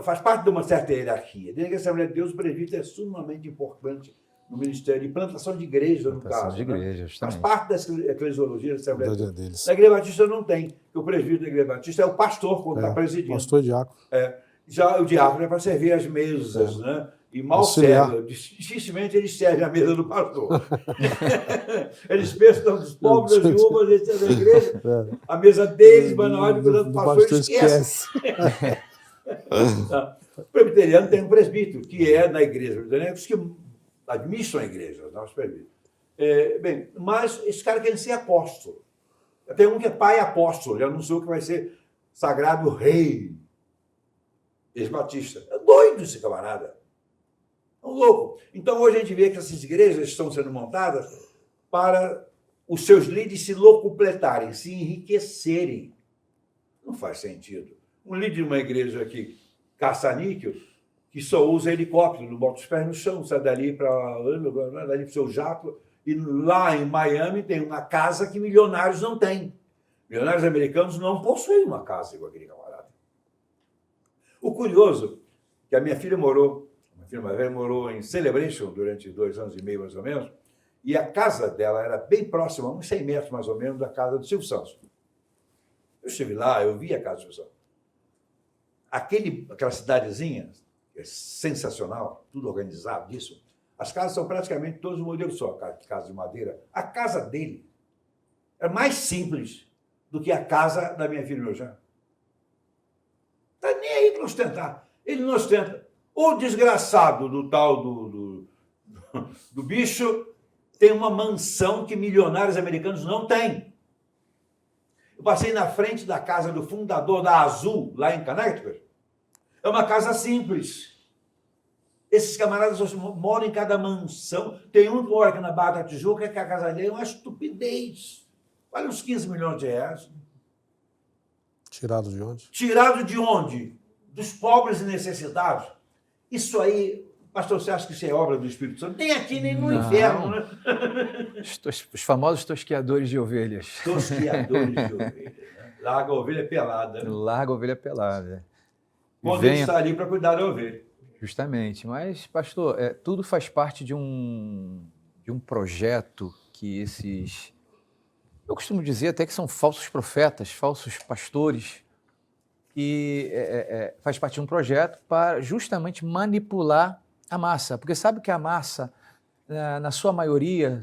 faz parte de uma certa hierarquia. Dentro da Assembleia de Deus, o presbítero é sumamente importante no ministério de plantação de igreja, no caso. De igreja, Faz justamente. parte da eclesiologia da Assembleia de Deus. Deles. Na Igreja Batista não tem. O presbítero da Igreja Batista é o pastor quando está presidindo. Pastor e diácono. Já o diácono é para servir as mesas, né? E mal Auxiliar. serve. Dificilmente eles servem a mesa do pastor. Eles pensam dos pobres, das viúvas, eles servem a igreja. A mesa deles, mas na hora do pastor esquece. O presbiteriano tem um presbítero, que é na igreja, os que administram a igreja, os presbíteros. Bem, mas esse cara quer ser apóstolo. Tem um que é pai apóstolo, já anunciou que vai ser sagrado rei ex-batista. É doido esse camarada. É um louco. Então, hoje a gente vê que essas igrejas estão sendo montadas para os seus líderes se locupletarem, se enriquecerem. Não faz sentido. Um líder de uma igreja aqui, caça-níquel, que só usa helicóptero, não bota os pés no chão, sai dali para o seu jato, e lá em Miami tem uma casa que milionários não têm. Milionários americanos não possuem uma casa igual aquele camarada. O curioso é que a minha filha mais velha morou em Celebration durante 2 anos e meio, mais ou menos, e a casa dela era bem próxima, uns 100 metros mais ou menos, da casa do Silvio Santos. Eu estive lá, eu vi a casa do Silvio Santos. Aquela cidadezinha, que é sensacional, tudo organizado, isso. As casas são praticamente todos modelos só, casa de madeira. A casa dele é mais simples do que a casa da minha filha e meu Jean. Está nem aí para ostentar. Ele não ostenta. O desgraçado do tal do bicho tem uma mansão que milionários americanos não têm. Eu passei na frente da casa do fundador da Azul, lá em Connecticut. É uma casa simples. Esses camaradas moram em cada mansão. Tem um que mora aqui na Barra da Tijuca, que a casa dele é uma estupidez. Vale uns 15 milhões de reais. Tirado de onde? Tirado de onde? Dos pobres e necessitados. Isso aí, pastor, você acha que isso é obra do Espírito Santo? Nem aqui, nem no inferno, né? Os famosos tosqueadores de ovelhas. Tosqueadores de ovelhas. Né? Larga a ovelha pelada. Né? Larga a ovelha pelada. Quando ele está ali para cuidar da ovelha. Justamente. Mas, pastor, tudo faz parte de um projeto que esses... Eu costumo dizer até que são falsos profetas, falsos pastores, que faz parte de um projeto para justamente manipular a massa. Porque sabe que a massa, na sua maioria,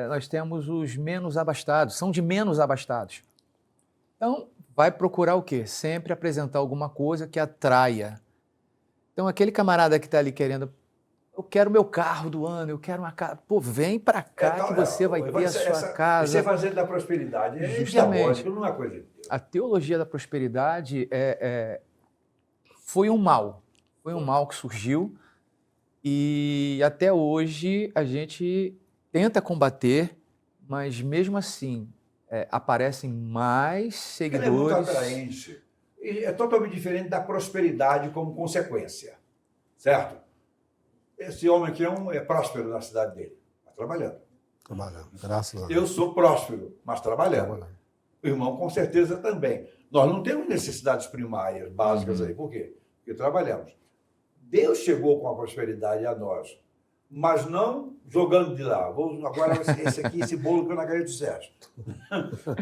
nós temos os menos abastados, são de menos abastados. Então, vai procurar o quê? Sempre apresentar alguma coisa que atraia. Então, aquele camarada que está ali querendo, eu quero meu carro do ano, eu quero uma casa. Pô, vem para cá que você vai ter a sua casa. Você fazendo da prosperidade é justamente diabólico, não é coisa de Deus. A teologia da prosperidade foi um mal. Foi um mal que surgiu e até hoje a gente tenta combater, mas mesmo assim aparecem mais seguidores. Ela é muito atraente. E é totalmente diferente da prosperidade como consequência, certo? Esse homem aqui é próspero na cidade dele, está trabalhando. Trabalhando, graças a Deus. Eu sou próspero, mas trabalhando. O irmão com certeza também. Nós não temos necessidades primárias, básicas aí. Por quê? Porque trabalhamos. Deus chegou com a prosperidade a nós, mas não jogando de lá. Agora esse bolo que eu na cabeça do Sérgio.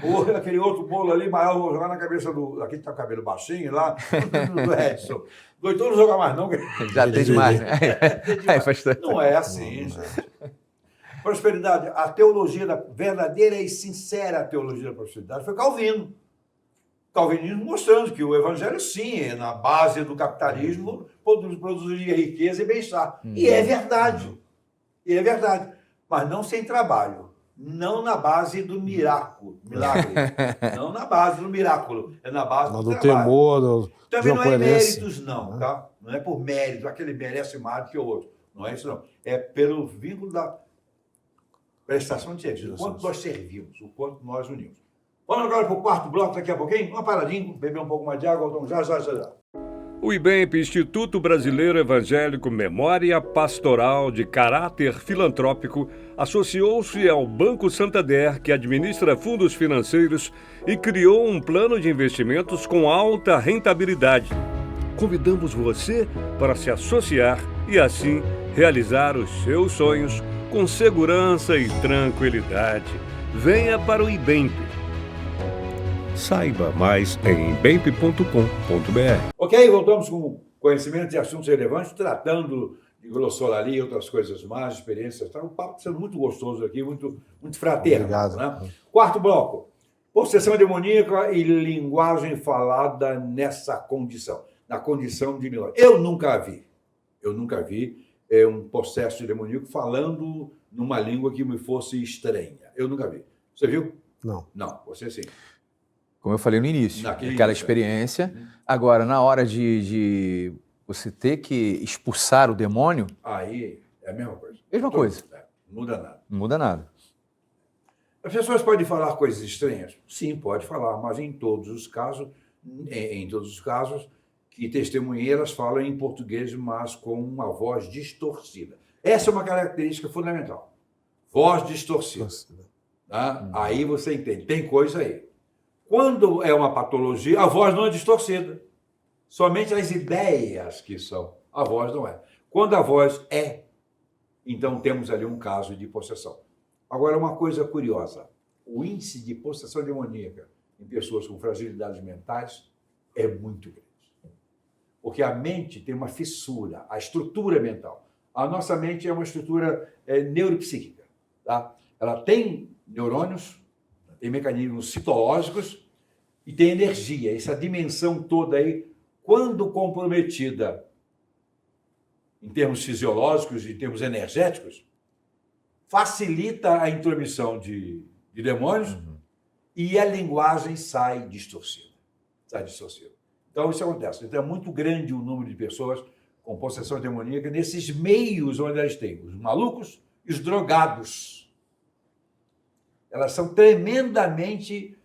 Ou aquele outro bolo ali maior, vou jogar na cabeça do... Aqui está o cabelo baixinho lá, do Edson. Então não joga mais não. Já tem demais, né? Não é assim, gente. Prosperidade, a teologia verdadeira e sincera teologia da prosperidade foi Calvino. Calvinismo mostrando que o evangelho, sim, na base do capitalismo, produziria riqueza e bem-estar. E é verdade. E é verdade. Mas não sem trabalho. Não na base do milagre. Não na base do miraculo. É na base do trabalho. Temor, também não é méritos, não, tá? Não é por mérito, aquele merece mais do que o outro. Não é isso, não. É pelo vínculo da prestação de serviço. O quanto nós servimos, o quanto nós unimos. Vamos agora para o quarto bloco daqui a pouquinho? Uma paradinha, beber um pouco mais de água, voltamos já. O IBEMP, Instituto Brasileiro Evangélico Memória Pastoral de Caráter Filantrópico, associou-se ao Banco Santander, que administra fundos financeiros, e criou um plano de investimentos com alta rentabilidade. Convidamos você para se associar e, assim, realizar os seus sonhos com segurança e tranquilidade. Venha para o IBEMP. Saiba mais em ibemp.com.br. Ok, voltamos com conhecimento de assuntos relevantes, tratando de glossolalia e outras coisas mais, experiências. Tá? O papo sendo muito gostoso aqui, muito fraterno. Obrigado. Né? Quarto bloco, possessão demoníaca e linguagem falada nessa condição, na condição de milagre. Eu nunca vi um possesso demoníaco falando numa língua que me fosse estranha. Eu nunca vi. Você viu? Não. Não, você sim. Como eu falei no início, Naquele aquela início, experiência. Agora, na hora de você ter que expulsar o demônio, Aí é a mesma coisa. Mesma coisa. Não muda nada. não muda nada. As pessoas podem falar coisas estranhas? Sim, pode falar, mas em todos os casos que testemunhei, elas falam em português, mas com uma voz distorcida. Essa é uma característica fundamental. Voz distorcida. Tá? Aí você entende, tem coisa aí. Quando é uma patologia, a voz não é distorcida. Somente as ideias que são. A voz não é. Quando a voz é, então temos ali um caso de possessão. Agora, uma coisa curiosa. O índice de possessão demoníaca em pessoas com fragilidades mentais é muito grande. Porque a mente tem uma fissura, a estrutura mental. A nossa mente é uma estrutura neuropsíquica. Tá? Ela tem neurônios, tem mecanismos citológicos e tem energia. Essa dimensão toda aí, quando comprometida em termos fisiológicos, em termos energéticos, facilita a intromissão de demônios e a linguagem sai distorcida. Então, isso acontece. Então, é muito grande o número de pessoas com possessão demoníaca nesses meios onde elas têm os malucos e os drogados. Elas são tremendamente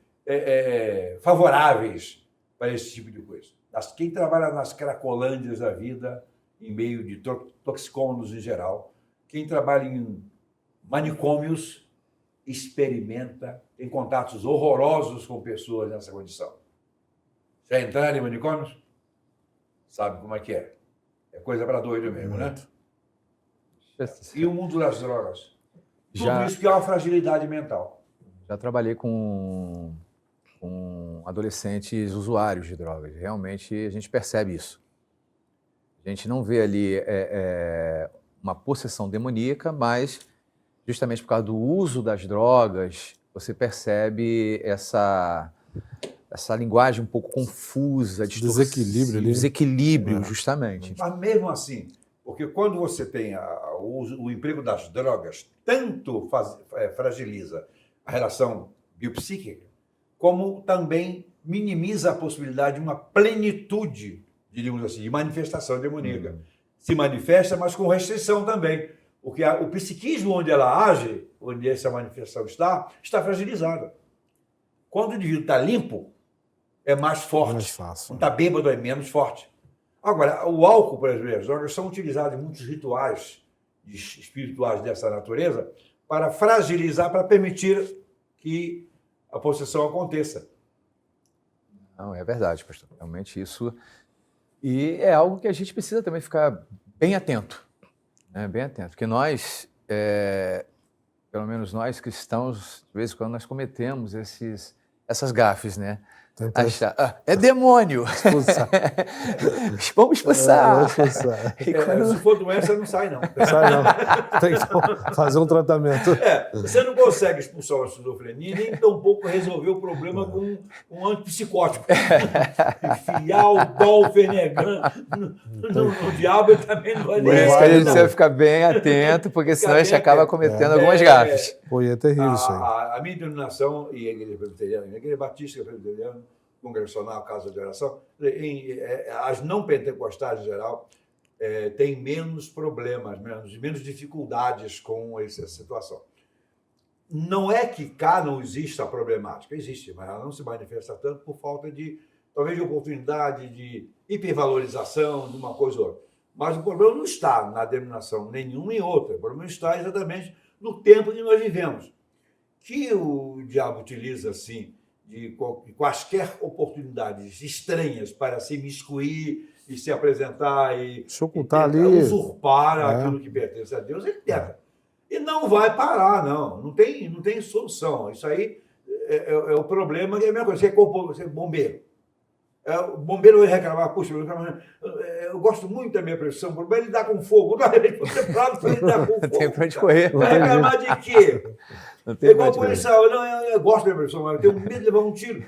favoráveis para esse tipo de coisa. Quem trabalha nas cracolândias da vida, em meio de toxicômanos em geral, quem trabalha em manicômios, experimenta, tem contatos horrorosos com pessoas nessa condição. Já entraram em manicômios? Sabe como é que é? É coisa para doido mesmo, né? E o mundo das drogas? Tudo isso que é uma fragilidade mental. Já trabalhei com adolescentes usuários de drogas. Realmente, a gente percebe isso. A gente não vê ali uma possessão demoníaca, mas justamente por causa do uso das drogas, você percebe essa linguagem um pouco confusa, desequilíbrio, justamente. Mas mesmo assim, porque quando você tem o emprego das drogas, tanto fragiliza a relação biopsíquica, como também minimiza a possibilidade de uma plenitude, diríamos assim, de manifestação demoníaca. Se manifesta, mas com restrição também, porque o psiquismo onde ela age, onde essa manifestação está fragilizada. Quando o indivíduo está limpo, é mais forte. Mais fácil. Quando está bêbado, é menos forte. Agora, o álcool, por exemplo, as drogas são utilizadas em muitos rituais espirituais dessa natureza para fragilizar, para permitir que a possessão aconteça. Não, é verdade, pastor. Realmente isso. E é algo que a gente precisa também ficar bem atento. Né? Bem atento. Porque nós, pelo menos nós cristãos, de vez em quando nós cometemos essas gafes, né? Achar, é demônio! Vamos expulsar! Se for doença, não sai, não. Sai não. Tem que fazer um tratamento. Você não consegue expulsar uma esquizofrenia, nem tampouco resolver o problema com um antipsicótico. Enfiar o Dolfenegan no diabo, ele também não vai Por isso que a gente precisa ficar bem atento, porque senão a gente acaba cometendo algumas gafes. Pô, é terrível isso aí. A minha denominação e a Igreja Presbiteriana, a Igreja Batista Presbiteriana, Congregacional, Casa de Oração, as não pentecostais em geral, têm menos problemas, menos dificuldades com essa situação. Não é que cá não exista a problemática, existe, mas ela não se manifesta tanto por falta de talvez de oportunidade, de hipervalorização de uma coisa ou outra. Mas o problema não está na denominação nenhuma e outra. O problema está exatamente no tempo que nós vivemos. Que o diabo utiliza, assim, de quaisquer oportunidades estranhas para se imiscuir e se apresentar e Se ocultar tentar ali. usurpar aquilo que pertence a Deus, ele tenta. E não vai parar, não. Não tem solução. Isso aí é o problema, é a mesma coisa. Você é bombeiro. O bombeiro vai reclamar, puxa, eu gosto muito da minha profissão, o problema é lidar com fogo. Não, você pode lidar com fogo. Tem pra onde correr. Vai reclamar de quê? Não É tem igual pra o onde correr. policial, não, eu gosto da minha profissão, mas eu tenho medo de levar um tiro.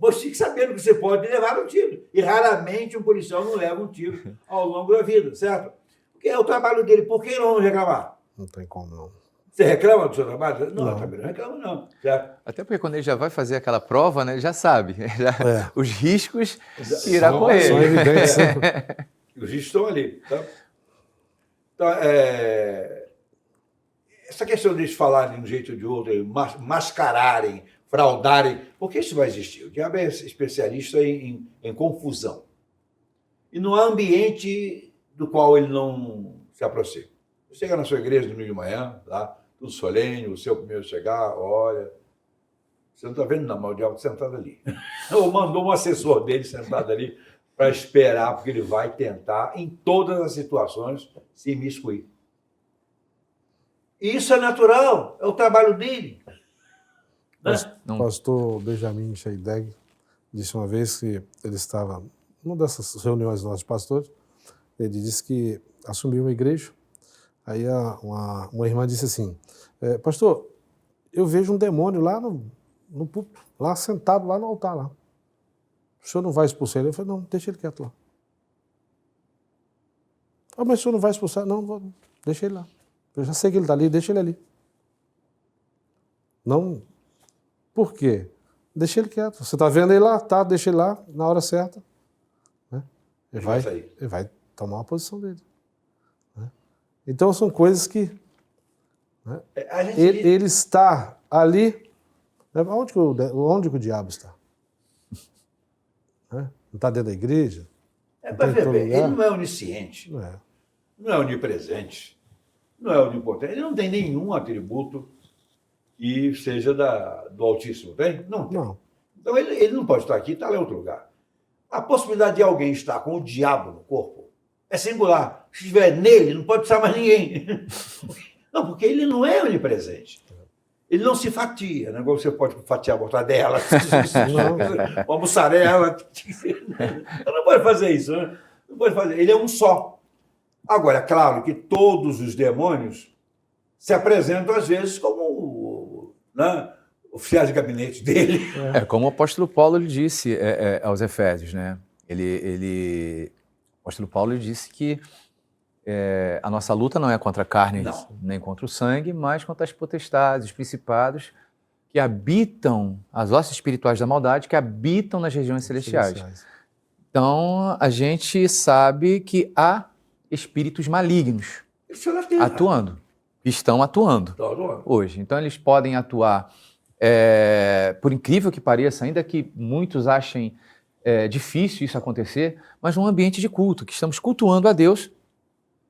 Você fica sabendo que você pode levar um tiro. E raramente um policial não leva um tiro ao longo da vida, certo? Porque é o trabalho dele, por que não reclamar? Não tem como, não. Você reclama do seu trabalho? Não, Não. eu também não reclamo, não. Certo? Até porque quando ele já vai fazer aquela prova, né, ele já sabe os riscos que irá São correr. evidentes. Os riscos estão ali. Tá? Então, essa questão deles falarem de um jeito ou de outro, mascararem, fraudarem, porque isso vai existir. O diabo é especialista em confusão. E não há ambiente do qual ele não se aproxima. Você chega na sua igreja no domingo de manhã, tá? Tudo solene, o seu primeiro chegar, olha. Você não está vendo, não, mas o diabo está sentado ali. Ou mandou um assessor dele sentado ali para esperar, porque ele vai tentar, em todas as situações, se imiscuir. E isso é natural, é o trabalho dele. Né? Não. O pastor Benjamin Sheideg disse uma vez que ele estava numa dessas reuniões nossos pastores, ele disse que assumiu uma igreja, aí uma irmã disse assim, pastor, eu vejo um demônio lá no púlpito, lá sentado lá no altar lá. O senhor não vai expulsar ele? Eu falei, não, deixa ele quieto lá. Ah, mas o senhor não vai expulsar? Não, deixa ele lá. Eu já sei que ele está ali, deixa ele ali. Não. Por quê? Deixa ele quieto. Você está vendo ele lá? Tá, deixa ele lá, na hora certa. Né? Ele vai sair. Ele vai tomar uma posição dele. Né? Então são coisas que... Né? A gente Ele está ali... Né? Onde que o diabo está? Né? Não está dentro da igreja? para Não tem ver todo bem, lugar? ele não é onisciente, Não é. não é onipresente, não é onipotente, ele não tem nenhum atributo que seja do Altíssimo, tem? Não tem. Não. Então ele não pode estar aqui, está lá em outro lugar. A possibilidade de alguém estar com o diabo no corpo é singular. Se estiver nele, não pode estar mais ninguém. Não, porque ele não é onipresente. Ele não se fatia, né? Igual você pode fatiar a mortadela, uma mussarela. Você não pode fazer isso, né? Não pode fazer. Ele é um só. Agora, é claro que todos os demônios se apresentam, às vezes, como oficiais de gabinete dele. É como o apóstolo Paulo lhe disse aos Efésios, né? O apóstolo Paulo lhe disse que a nossa luta não é contra a carne nem contra o sangue, mas contra as potestades, os principados que habitam, as hostes espirituais da maldade, que habitam nas regiões celestiais. Então, a gente sabe que há espíritos malignos atuando, estão atuando hoje. Então, eles podem atuar, por incrível que pareça, ainda que muitos achem difícil isso acontecer, mas num ambiente de culto, que estamos cultuando a Deus,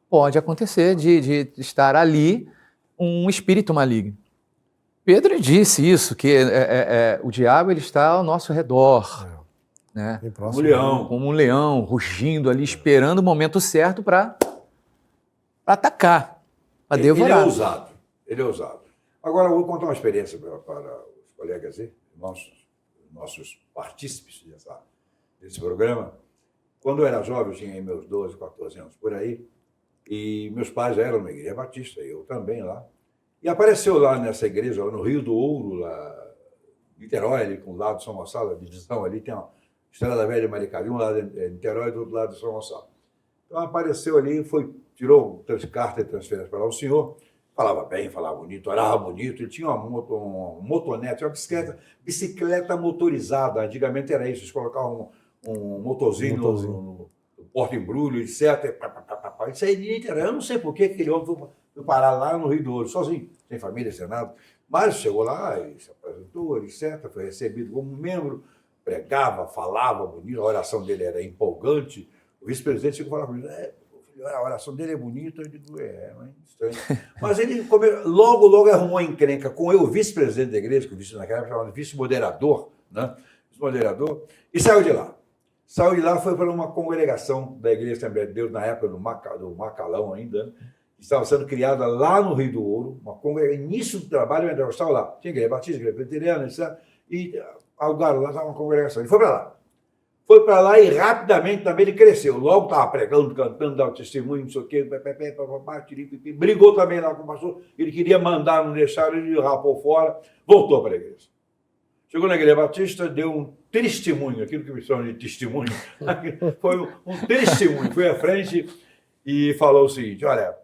pode acontecer de estar ali um espírito maligno. Pedro disse isso, que o diabo ele está ao nosso redor, né? Como um leão. Como um leão, rugindo ali, esperando o momento certo para atacar, para devorar. Ele é ousado. Ele é ousado. Agora, eu vou contar uma experiência para os colegas aí, nossos partícipes desse programa. Quando eu era jovem, eu tinha meus 12, 14 anos por aí, e meus pais já eram na igreja batista, eu também lá. E apareceu lá nessa igreja, lá no Rio do Ouro, lá em Niterói, ali com o lado de São Gonçalo, a divisão ali, tem uma Estrada Velha de Maricá, um lado é Niterói e do outro lado de São Gonçalo. Então apareceu ali, tirou carta de transferência para lá o senhor, falava bem, falava bonito, orava bonito, ele tinha um motonete, uma bicicleta motorizada, antigamente era isso, eles colocavam um motorzinho no porta-embrulho, etc. Isso aí de Niterói. Eu não sei por que aquele homem foi parar lá no Rio do Ouro, sozinho, sem família, sem nada. Mas chegou lá, e se apresentou, etc., foi recebido como membro, pregava, falava bonito, a oração dele era empolgante. O vice-presidente chegou a falar comigo, a oração dele é bonita, eu digo, mas estranho. Mas ele logo arrumou encrenca com eu, o vice-presidente da igreja, que o vice naquela época chamava de vice-moderador, né? Vice-moderador, e saiu de lá. Saiu de lá, foi para uma congregação da Igreja Assembleia de Deus, na época do Macalão ainda, né? Estava sendo criada lá no Rio do Ouro, uma congregação, início do trabalho, eu estava lá. Tinha igreja batista, igreja presbiteriana, etc. E alugaram lá, estava uma congregação. Ele foi para lá. Foi para lá e rapidamente também ele cresceu. Logo estava pregando, cantando, dando testemunho, não sei o quê, brigou também lá com o pastor. Ele queria mandar, não deixaram, ele rapou fora, voltou para a igreja. Chegou na igreja batista, deu um testemunho, aquilo que me chamam de testemunho. Foi um testemunho, foi à frente e falou o seguinte: olha,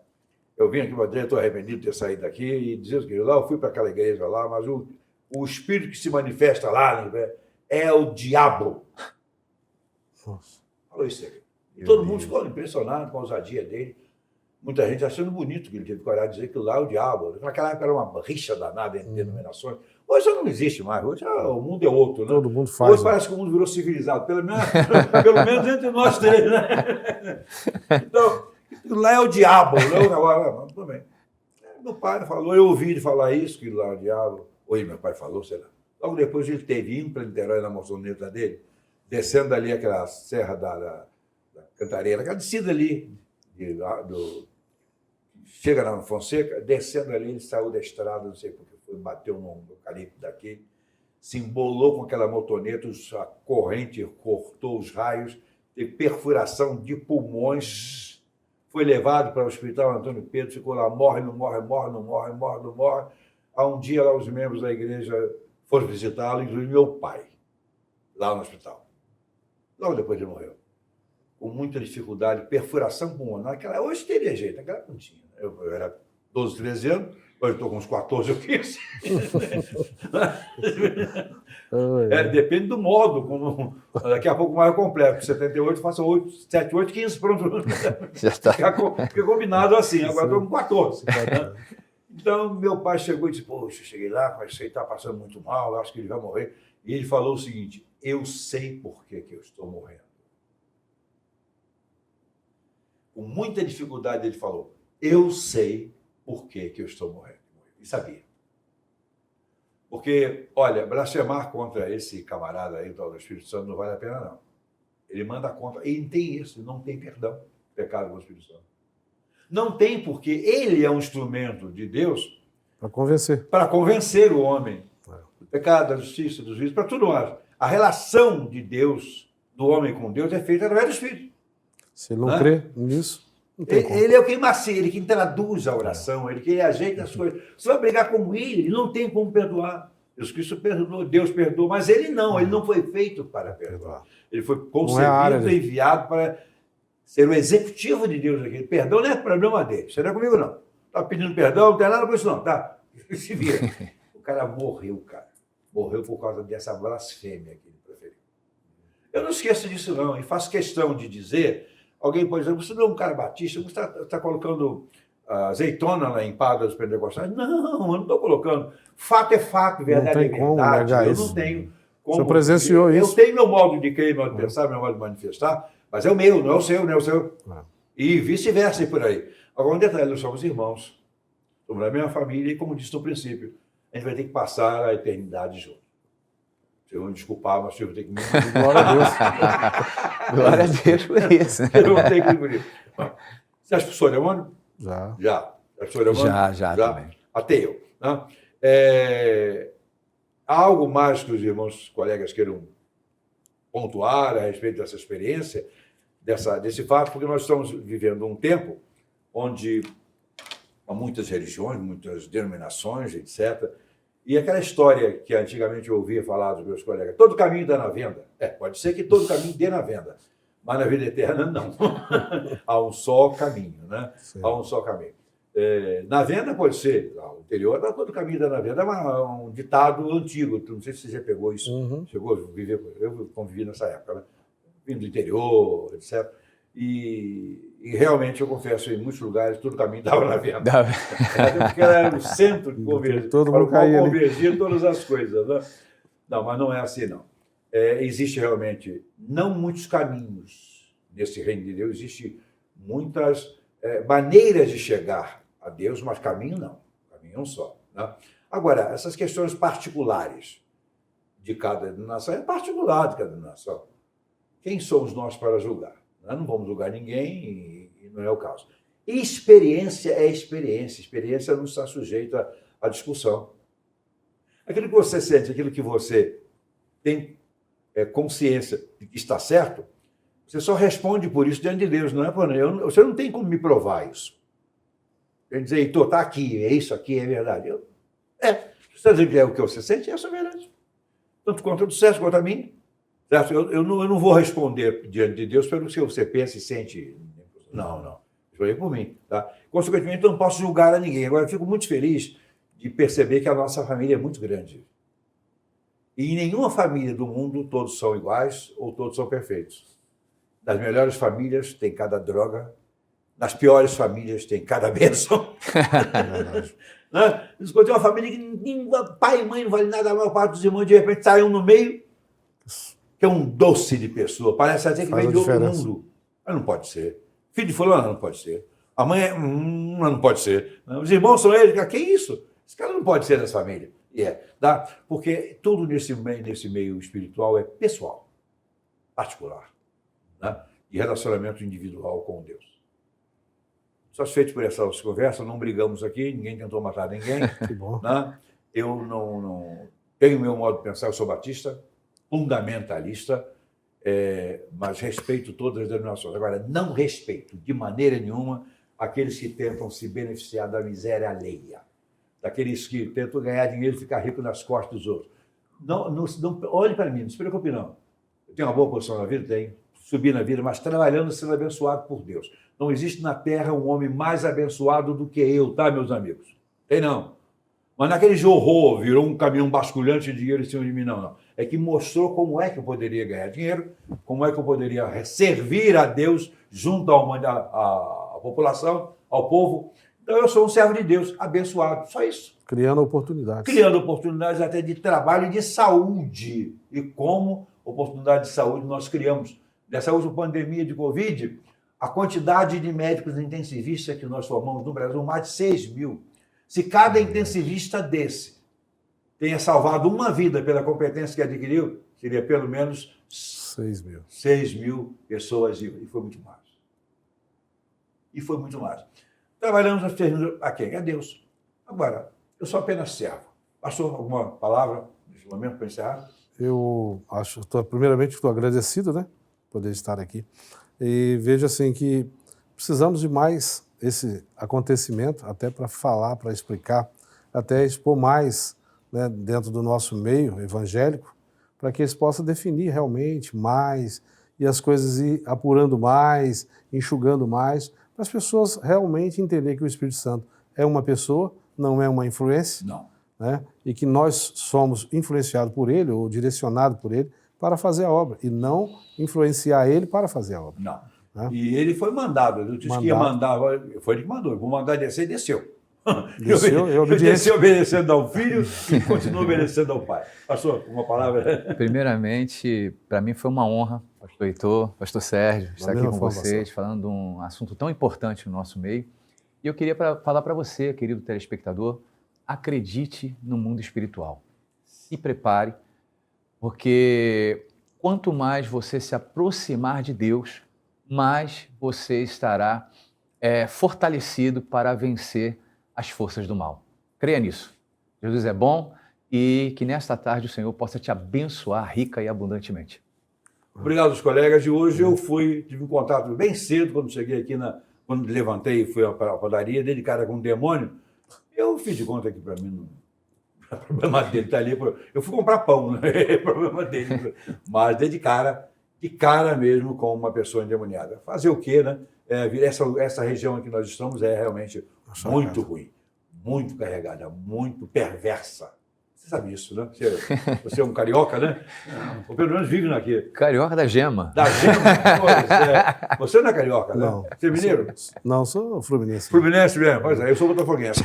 eu vim aqui para dizer, estou arrependido de ter saído daqui e dizer o que lá, eu fui para aquela igreja lá, mas o espírito que se manifesta lá, né, é o diabo. Nossa. Falou isso aqui. E todo mundo ficou impressionado com a ousadia dele. Muita gente achando bonito que ele teve coragem de dizer que lá é o diabo. Naquela época era uma rixa danada entre denominações. Hoje não existe mais. Hoje o mundo é outro, né? Todo mundo faz. Hoje parece que o mundo virou civilizado. Pelo menos entre nós três, né? Então, lá é o diabo. Agora, tudo bem. Meu pai falou, eu ouvi ele falar isso, que lá é o diabo. Oi, meu pai falou, sei lá. Logo depois ele teve indo para Niterói na moçoneta dele, descendo ali aquela serra da Cantareira, aquela descida ali, chega na Fonseca, descendo ali, ele saiu da estrada, não sei porque foi, bateu num eucalipto daquele, se embolou com aquela motoneta, a corrente cortou os raios, teve perfuração de pulmões, foi levado para o hospital Antônio Pedro, ficou lá, morre. Há um dia lá os membros da igreja foram visitá-lo, inclusive meu pai, lá no hospital. Logo depois ele morreu. Com muita dificuldade, perfuração pulmonar. Hoje teria jeito, aquela não tinha. Eu era 12, 13 anos, hoje estou com uns 14 ou 15. Depende do modo, como daqui a pouco mais completo. 78, faça 8, 7, 8, 15, pronto. Já está. Fica combinado assim, agora estou com 14. Então, meu pai chegou e disse, poxa, cheguei lá, mas ele está passando muito mal, acho que ele vai morrer. E ele falou o seguinte, eu sei por que eu estou morrendo. Com muita dificuldade ele falou, eu sei por que eu estou morrendo. E sabia. Porque, olha, blasfemar contra esse camarada aí, do Espírito Santo, não vale a pena, não. Ele manda contra, ele tem isso, não tem perdão, pecado com o Espírito Santo. Não tem, porque ele é um instrumento de Deus para convencer o homem do pecado, da justiça, dos juízos, para tudo mais. A relação de Deus, do homem com Deus, é feita através do Espírito. Se ele não crê nisso, não tem como. Ele é o que macia, ele que traduz a oração, ele que ajeita as coisas. Você vai brigar com ele não tem como perdoar. Jesus Cristo perdoou, Deus perdoou, mas ele não foi feito para perdoar. Ele foi concebido e enviado para ser o executivo de Deus aqui. Perdão não é problema dele, isso não é comigo não. Está pedindo perdão, não tem nada com isso não, tá? Se vira. O cara morreu, Morreu por causa dessa blasfêmia que ele preferiu. Eu não esqueço disso não, e faço questão de dizer, alguém pode dizer, você não é um cara batista, você está colocando azeitona lá em Padre dos Pentecostais? Não, eu não estou colocando. Fato é fato, verdade é verdade. Eu não tenho como. Você presenciou isso? Eu tenho meu modo de crer, meu modo de pensar, meu modo de manifestar, mas é o meu, não é o seu, não é o seu. E vice-versa e por aí. Agora, um detalhe, nós somos irmãos. Somos da mesma família e, como disse no princípio, a gente vai ter que passar a eternidade juntos. Vocês vão me desculpar, mas eu vou ter que me Glória a Deus. Glória a Deus por isso. Eu vou ter que me engolir. Você já expulsou o demônio? Já. Já. Já expulsou o demônio? Já também. Até eu. Né? Há algo mais que os irmãos, colegas queiram pontuar a respeito dessa experiência, desse fato, porque nós estamos vivendo um tempo onde há muitas religiões, muitas denominações, etc. E aquela história que antigamente eu ouvia falar dos meus colegas, todo caminho dá na venda. Pode ser que todo caminho dê na venda, mas na vida eterna não. Há um só caminho, né? Sim. Há um só caminho. Na venda pode ser, no interior, todo caminho dá na venda, é um ditado antigo, não sei se você já pegou isso, chegou a viver, eu convivi nessa época, né? Vindo do interior, etc. E realmente, eu confesso, em muitos lugares, todo caminho dava na venda. Porque era o centro de convergia. Todo mundo caía convergia todas as coisas. Né? Não, mas não é assim, não. existe realmente não muitos caminhos nesse reino de Deus, existe muitas maneiras de chegar a Deus, mas caminho não, caminho é um só. Né? Agora, essas questões particulares de cada denominação, é particular de cada denominação. Quem somos nós para julgar? Nós não vamos julgar ninguém e não é o caso. Experiência é experiência, experiência não está sujeita à discussão. Aquilo que você sente, aquilo que você tem consciência de que está certo, você só responde por isso diante de Deus, não é por você não tem como me provar isso. Quer dizer, Heitor, está aqui, é isso aqui, é verdade. Você está dizendo que é o que você sente, essa é a verdade. Tanto quanto do Sérgio quanto a mim. Certo? Eu não vou responder diante de Deus pelo que você pensa e sente. Não. Falei por mim. Tá? Consequentemente, eu não posso julgar a ninguém. Agora, eu fico muito feliz de perceber que a nossa família é muito grande. E em nenhuma família do mundo todos são iguais ou todos são perfeitos. Nas melhores famílias tem cada droga, nas piores famílias tem cada bênção. Né? Tem uma família que pai e mãe não vale nada, a maior parte dos irmãos de repente saem no meio, que é um doce de pessoa, parece até que vem de outro mundo. Mas não pode ser. Filho de fulano não pode ser. A mãe não pode ser. Os irmãos são eles, que isso? Esse cara não pode ser dessa família. Tá? Porque tudo nesse meio espiritual é pessoal, particular, né? E relacionamento individual com Deus. Satisfeito por essa conversa, não brigamos aqui, ninguém tentou matar ninguém. Que bom. Né? Eu não tenho o meu modo de pensar, eu sou batista, fundamentalista, mas respeito todas as denominações. Agora, não respeito de maneira nenhuma aqueles que tentam se beneficiar da miséria alheia, daqueles que tentam ganhar dinheiro e ficar rico nas costas dos outros. Não, olhe para mim, não se preocupe não. Eu tenho uma boa posição na vida? Tenho. Subi na vida, mas trabalhando, sendo abençoado por Deus. Não existe na Terra um homem mais abençoado do que eu, tá, meus amigos? Tem não. Mas naquele horror, virou um caminhão basculhante de dinheiro em cima de mim, não. É que mostrou como é que eu poderia ganhar dinheiro, como é que eu poderia servir a Deus junto à população, ao povo. Então, eu sou um servo de Deus, abençoado, só isso. Criando oportunidades. Criando oportunidades até de trabalho e de saúde. E como oportunidade de saúde nós criamos. Nessa última pandemia de Covid, a quantidade de médicos intensivistas que nós formamos no Brasil, mais de 6 mil. Se cada intensivista desse tenha salvado uma vida pela competência que adquiriu, seria pelo menos 6 mil pessoas vivas. E foi muito mais. Trabalhamos a quem? A Deus. Agora, eu sou apenas servo. Pastor, alguma palavra nesse momento para encerrar? Eu acho, primeiramente, estou agradecido, né? Poder estar aqui. E vejo assim que precisamos de mais esse acontecimento, até para falar, para explicar, até expor mais, né, dentro do nosso meio evangélico, para que eles possam definir realmente mais e as coisas ir apurando mais, enxugando mais, para as pessoas realmente entenderem que o Espírito Santo é uma pessoa, não é uma influência, não. Né, e que nós somos influenciados por ele ou direcionados por ele para fazer a obra, e não influenciar ele para fazer a obra. Não. Né? E ele foi mandado, ele disse que ia mandar, foi ele que mandou, vou mandar descer e desceu. Desceu, desceu obedecendo ao filho e continua obedecendo ao pai. Pastor, uma palavra? Primeiramente, para mim foi uma honra, pastor Heitor, pastor Sérgio, estar aqui com vocês, falando de um assunto tão importante no nosso meio. E eu queria falar para você, querido telespectador, acredite no mundo espiritual. Se prepare, porque quanto mais você se aproximar de Deus, mais você estará fortalecido para vencer as forças do mal. Creia nisso. Jesus é bom e que nesta tarde o Senhor possa te abençoar rica e abundantemente. Obrigado aos colegas de hoje. Eu tive um contato bem cedo, quando cheguei aqui, quando levantei e fui para a padaria, dedicada com um demônio. Eu fiz de conta que para mim não... O problema dele está ali. Eu fui comprar pão, né? O problema dele. Mas de cara mesmo com uma pessoa endemoniada. Fazer o quê, né? Essa região em que nós estamos é realmente muito ruim, muito carregada, muito perversa. Você sabe isso, né? Você é um carioca, né? Ou pelo menos vive aqui. Carioca da Gema. Da Gema? Pois, você não é carioca, né? Não. Você é mineiro? Não, sou fluminense. Fluminense mesmo? Pois é, eu sou botafoguense.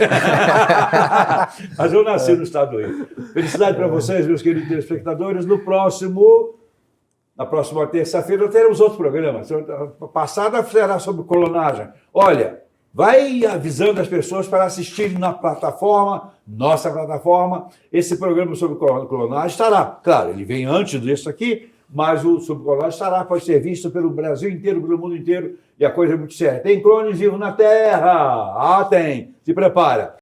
Mas eu nasci no estado do Rio. Felicidade para vocês, meus queridos telespectadores. No próximo Na próxima terça-feira teremos outro programa. Passada será sobre clonagem. Olha, vai avisando as pessoas para assistirem na plataforma, nossa plataforma. Esse programa sobre clonagem estará. Claro, ele vem antes desse aqui, mas o sobre clonagem estará, pode ser visto pelo Brasil inteiro, pelo mundo inteiro, e a coisa é muito séria. Tem clones vivos na Terra? Ah, tem. Se prepara.